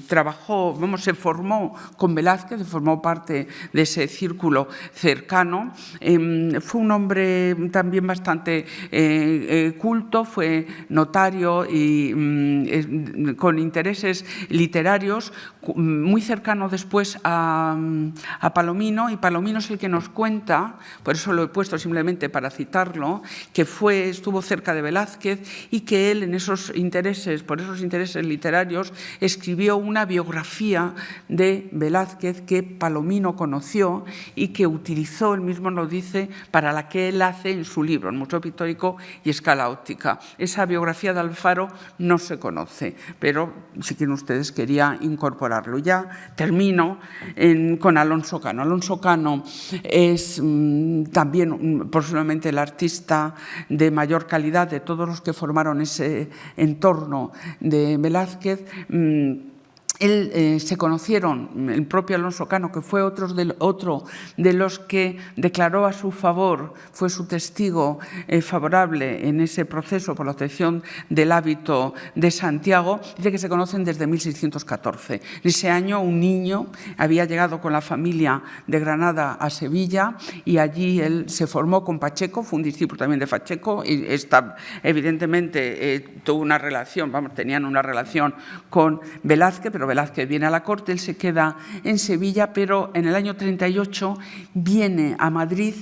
trabajó, se formó con Velázquez, formó parte de ese círculo cercano. Fue un hombre también bastante culto, fue notario y con intereses literarios, muy cercano después a Palomino, y Palomino es el que nos cuenta, por eso lo he puesto simplemente para citarlo, que estuvo cerca de Velázquez y que él en esos intereses, por esos intereses literarios, escribió una biografía de Velázquez que Palomino conoció y que utilizó, él mismo lo dice, para la que él hace en su libro, El Museo Pictórico y Escala Óptica. Esa biografía de Alfaro no se conoce, pero si quieren ustedes quería incorporarlo. Ya termino con Alonso Cano. Alonso Cano es también posiblemente el artista de mayor calidad de todos los que formaron ese entorno de Velázquez. Se conocieron, el propio Alonso Cano, que fue otro de los que declaró a su favor, fue su testigo favorable en ese proceso por la obtención del hábito de Santiago, dice que se conocen desde 1614. En ese año un niño había llegado con la familia de Granada a Sevilla y allí él se formó con Pacheco, fue un discípulo también de Pacheco y evidentemente tuvo una relación, tenían una relación con Velázquez, pero Velázquez viene a la corte, él se queda en Sevilla, pero en el año 38 viene a Madrid,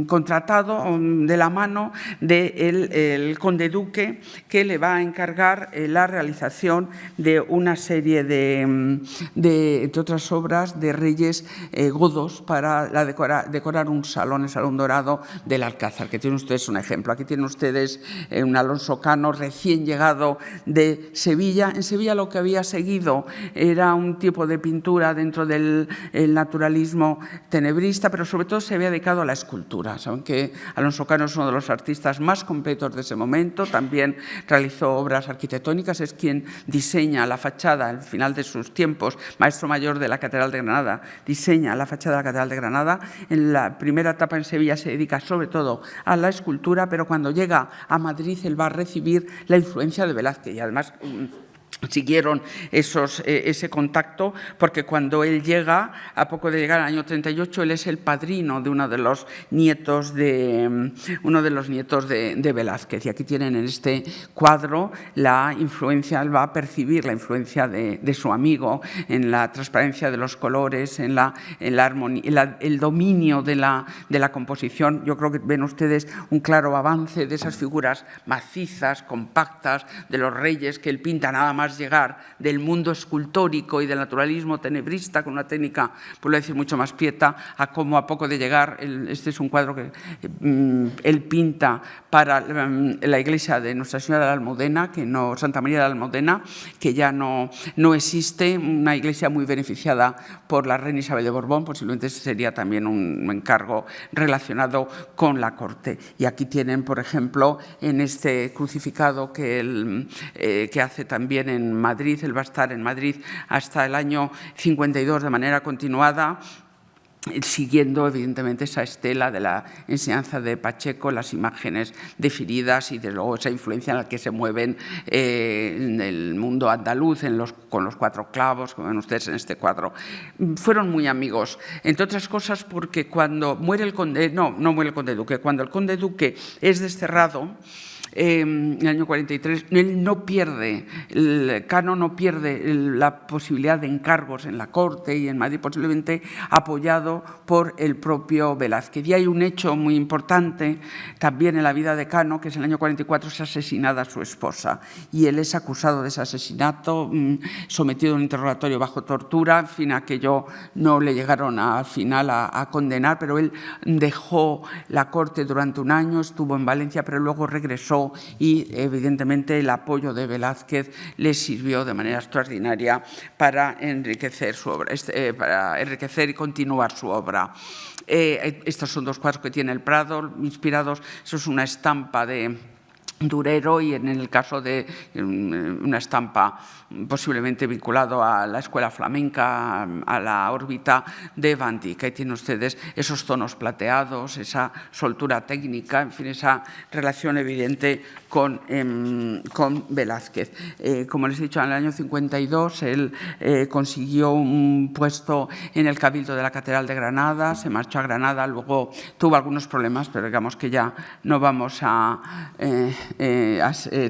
contratado de la mano del conde duque, que le va a encargar la realización de una serie de otras obras de reyes godos para decorar un salón, el Salón Dorado del Alcázar, que tienen ustedes un ejemplo. Aquí tienen ustedes un Alonso Cano recién llegado de Sevilla. En Sevilla lo que había seguido era un tipo de pintura dentro del naturalismo tenebrista, pero sobre todo se había dedicado a la escultura. Saben que Alonso Cano es uno de los artistas más completos de ese momento, también realizó obras arquitectónicas, es quien diseña la fachada al final de sus tiempos, maestro mayor de la Catedral de Granada, diseña la fachada de la Catedral de Granada. En la primera etapa en Sevilla se dedica sobre todo a la escultura, pero cuando llega a Madrid él va a recibir la influencia de Velázquez y además siguieron ese contacto, porque cuando él llega, a poco de llegar al año 38, él es el padrino de uno de los nietos de Velázquez. Y aquí tienen en este cuadro la influencia, él va a percibir la influencia de su amigo en la transparencia de los colores, en la armonía, el dominio de la composición. Yo creo que ven ustedes un claro avance de esas figuras macizas, compactas, de los reyes que él pinta nada más llegar del mundo escultórico y del naturalismo tenebrista con una técnica, por decir, mucho más quieta, a cómo a poco de llegar, este es un cuadro que él pinta para la iglesia de Nuestra Señora de la Almudena, Santa María de la Almudena, que ya no existe, una iglesia muy beneficiada por la reina Isabel de Borbón, posiblemente sería también un encargo relacionado con la corte. Y aquí tienen, por ejemplo, en este crucificado que hace también en Madrid, él va a estar en Madrid hasta el año 52 de manera continuada, siguiendo evidentemente esa estela de la enseñanza de Pacheco, las imágenes definidas y desde luego esa influencia en la que se mueven en el mundo andaluz con los cuatro clavos, como ven ustedes en este cuadro. Fueron muy amigos, entre otras cosas porque cuando muere el conde, no muere el conde duque, cuando el conde duque es desterrado, en el año 43, él no pierde, Cano no pierde la posibilidad de encargos en la corte y en Madrid, posiblemente apoyado por el propio Velázquez. Y hay un hecho muy importante también en la vida de Cano, que es en el año 44 es asesinada su esposa y él es acusado de ese asesinato, sometido a un interrogatorio bajo tortura, en fin, aquello no le llegaron al final a condenar, pero él dejó la corte durante un año, estuvo en Valencia, pero luego regresó gustó y, evidentemente, el apoyo de Velázquez le sirvió de manera extraordinaria para enriquecer su obra, para enriquecer y continuar su obra. Estos son 2 cuadros que tiene el Prado, inspirados. Eso es una estampa de Durero y en el caso de una estampa posiblemente vinculado a la escuela flamenca, a la órbita de Van Dyck. Ahí tienen ustedes esos tonos plateados, esa soltura técnica, en fin, esa relación evidente con Velázquez. Como les he dicho, en el año 52 él consiguió un puesto en el Cabildo de la Catedral de Granada, se marchó a Granada, luego tuvo algunos problemas, pero digamos que ya no vamos a...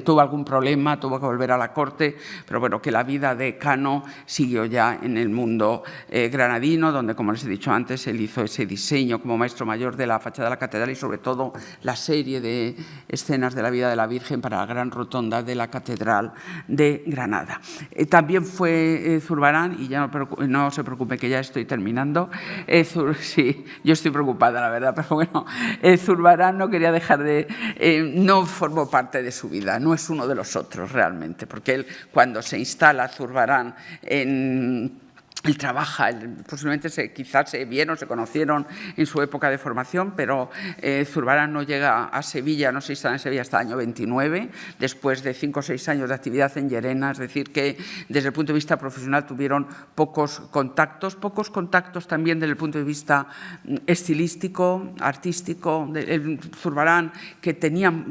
tuvo algún problema, tuvo que volver a la corte, pero bueno, que la vida de Cano siguió ya en el mundo granadino, donde, como les he dicho antes, él hizo ese diseño como maestro mayor de la fachada de la catedral y, sobre todo, la serie de escenas de la vida de la Virgen para la gran rotonda de la Catedral de Granada. También fue Zurbarán, y ya no se preocupe que ya estoy terminando. Sí, yo estoy preocupada, la verdad, pero bueno, Zurbarán no quería dejar de... no formó parte de su vida, no es uno de los otros realmente, porque él, cuando se instala Zurbarán él trabaja, posiblemente quizás se vieron, se conocieron en su época de formación, pero Zurbarán no llega a Sevilla, no se instala en Sevilla hasta el año 29, después de 5 o 6 años de actividad en Llerena, es decir, que desde el punto de vista profesional tuvieron pocos contactos también desde el punto de vista estilístico, artístico. Zurbarán, que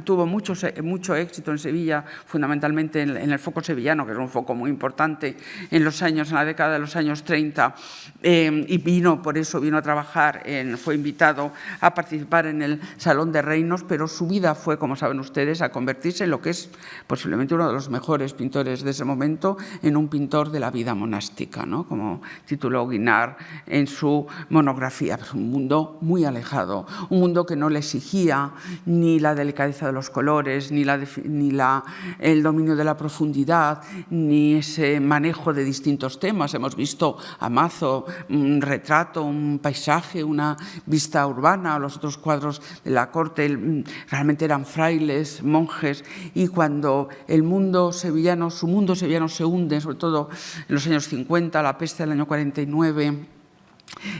tuvo mucho éxito en Sevilla, fundamentalmente en el foco sevillano, que es un foco muy importante en la década de los años 30, y por eso vino a trabajar, fue invitado a participar en el Salón de Reinos, pero su vida fue, como saben ustedes, a convertirse en lo que es posiblemente uno de los mejores pintores de ese momento, en un pintor de la vida monástica, ¿no? Como tituló Guinart en su monografía. Pues un mundo muy alejado, un mundo que no le exigía ni la delicadeza de los colores, ni el dominio de la profundidad, ni ese manejo de distintos temas. Hemos visto a Mazo un retrato, un paisaje, una vista urbana, los otros cuadros de la corte realmente eran frailes, monjes, y cuando su mundo sevillano se hunde, sobre todo en los años 50, la peste del año 49,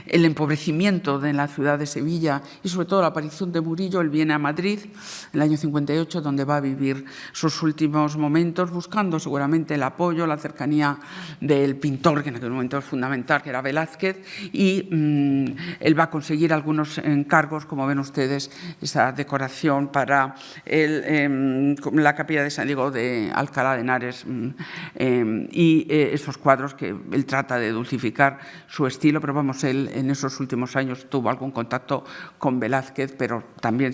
el empobrecimiento de la ciudad de Sevilla y, sobre todo, la aparición de Murillo, él viene a Madrid en el año 58, donde va a vivir sus últimos momentos, buscando seguramente el apoyo, la cercanía del pintor, que en aquel momento es fundamental, que era Velázquez, y él va a conseguir algunos encargos, como ven ustedes, esa decoración para la capilla de San Diego de Alcalá de Henares, y esos cuadros que él trata de dulcificar su estilo, pero vamos, él en esos últimos años tuvo algún contacto con Velázquez, pero también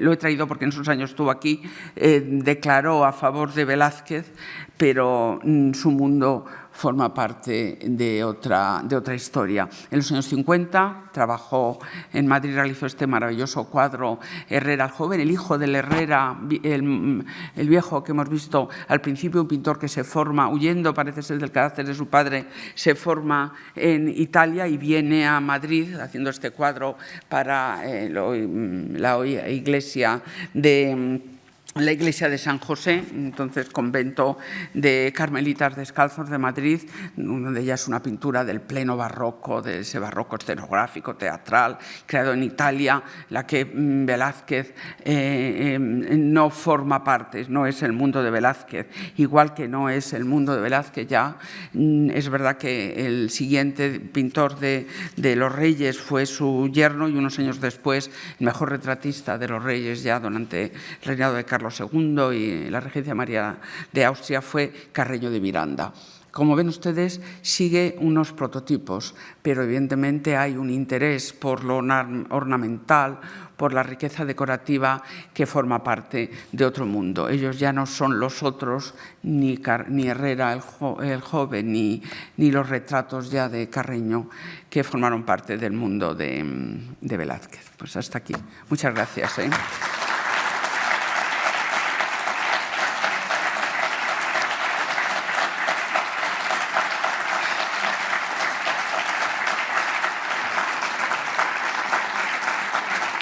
lo he traído porque en esos años estuvo aquí, declaró a favor de Velázquez, pero su mundo forma parte de otra historia. En los años 50 trabajó en Madrid, realizó este maravilloso cuadro Herrera el joven, el hijo del Herrera, el viejo que hemos visto al principio, un pintor que se forma, huyendo parece ser del carácter de su padre, se forma en Italia y viene a Madrid haciendo este cuadro para la iglesia de San José, entonces convento de Carmelitas Descalzos de Madrid, donde ya es una pintura del pleno barroco, de ese barroco escenográfico, teatral, creado en Italia, la que Velázquez no forma parte, no es el mundo de Velázquez, igual que no es el mundo de Velázquez ya. Es verdad que el siguiente pintor de los Reyes fue su yerno, y unos años después el mejor retratista de los Reyes ya durante el reinado de Carlos II y la regencia María de Austria fue Carreño de Miranda. Como ven ustedes, sigue unos prototipos, pero evidentemente hay un interés por lo ornamental, por la riqueza decorativa que forma parte de otro mundo. Ellos ya no son los otros, ni Herrera el joven, ni los retratos ya de Carreño, que formaron parte del mundo de Velázquez. Pues hasta aquí. Muchas gracias.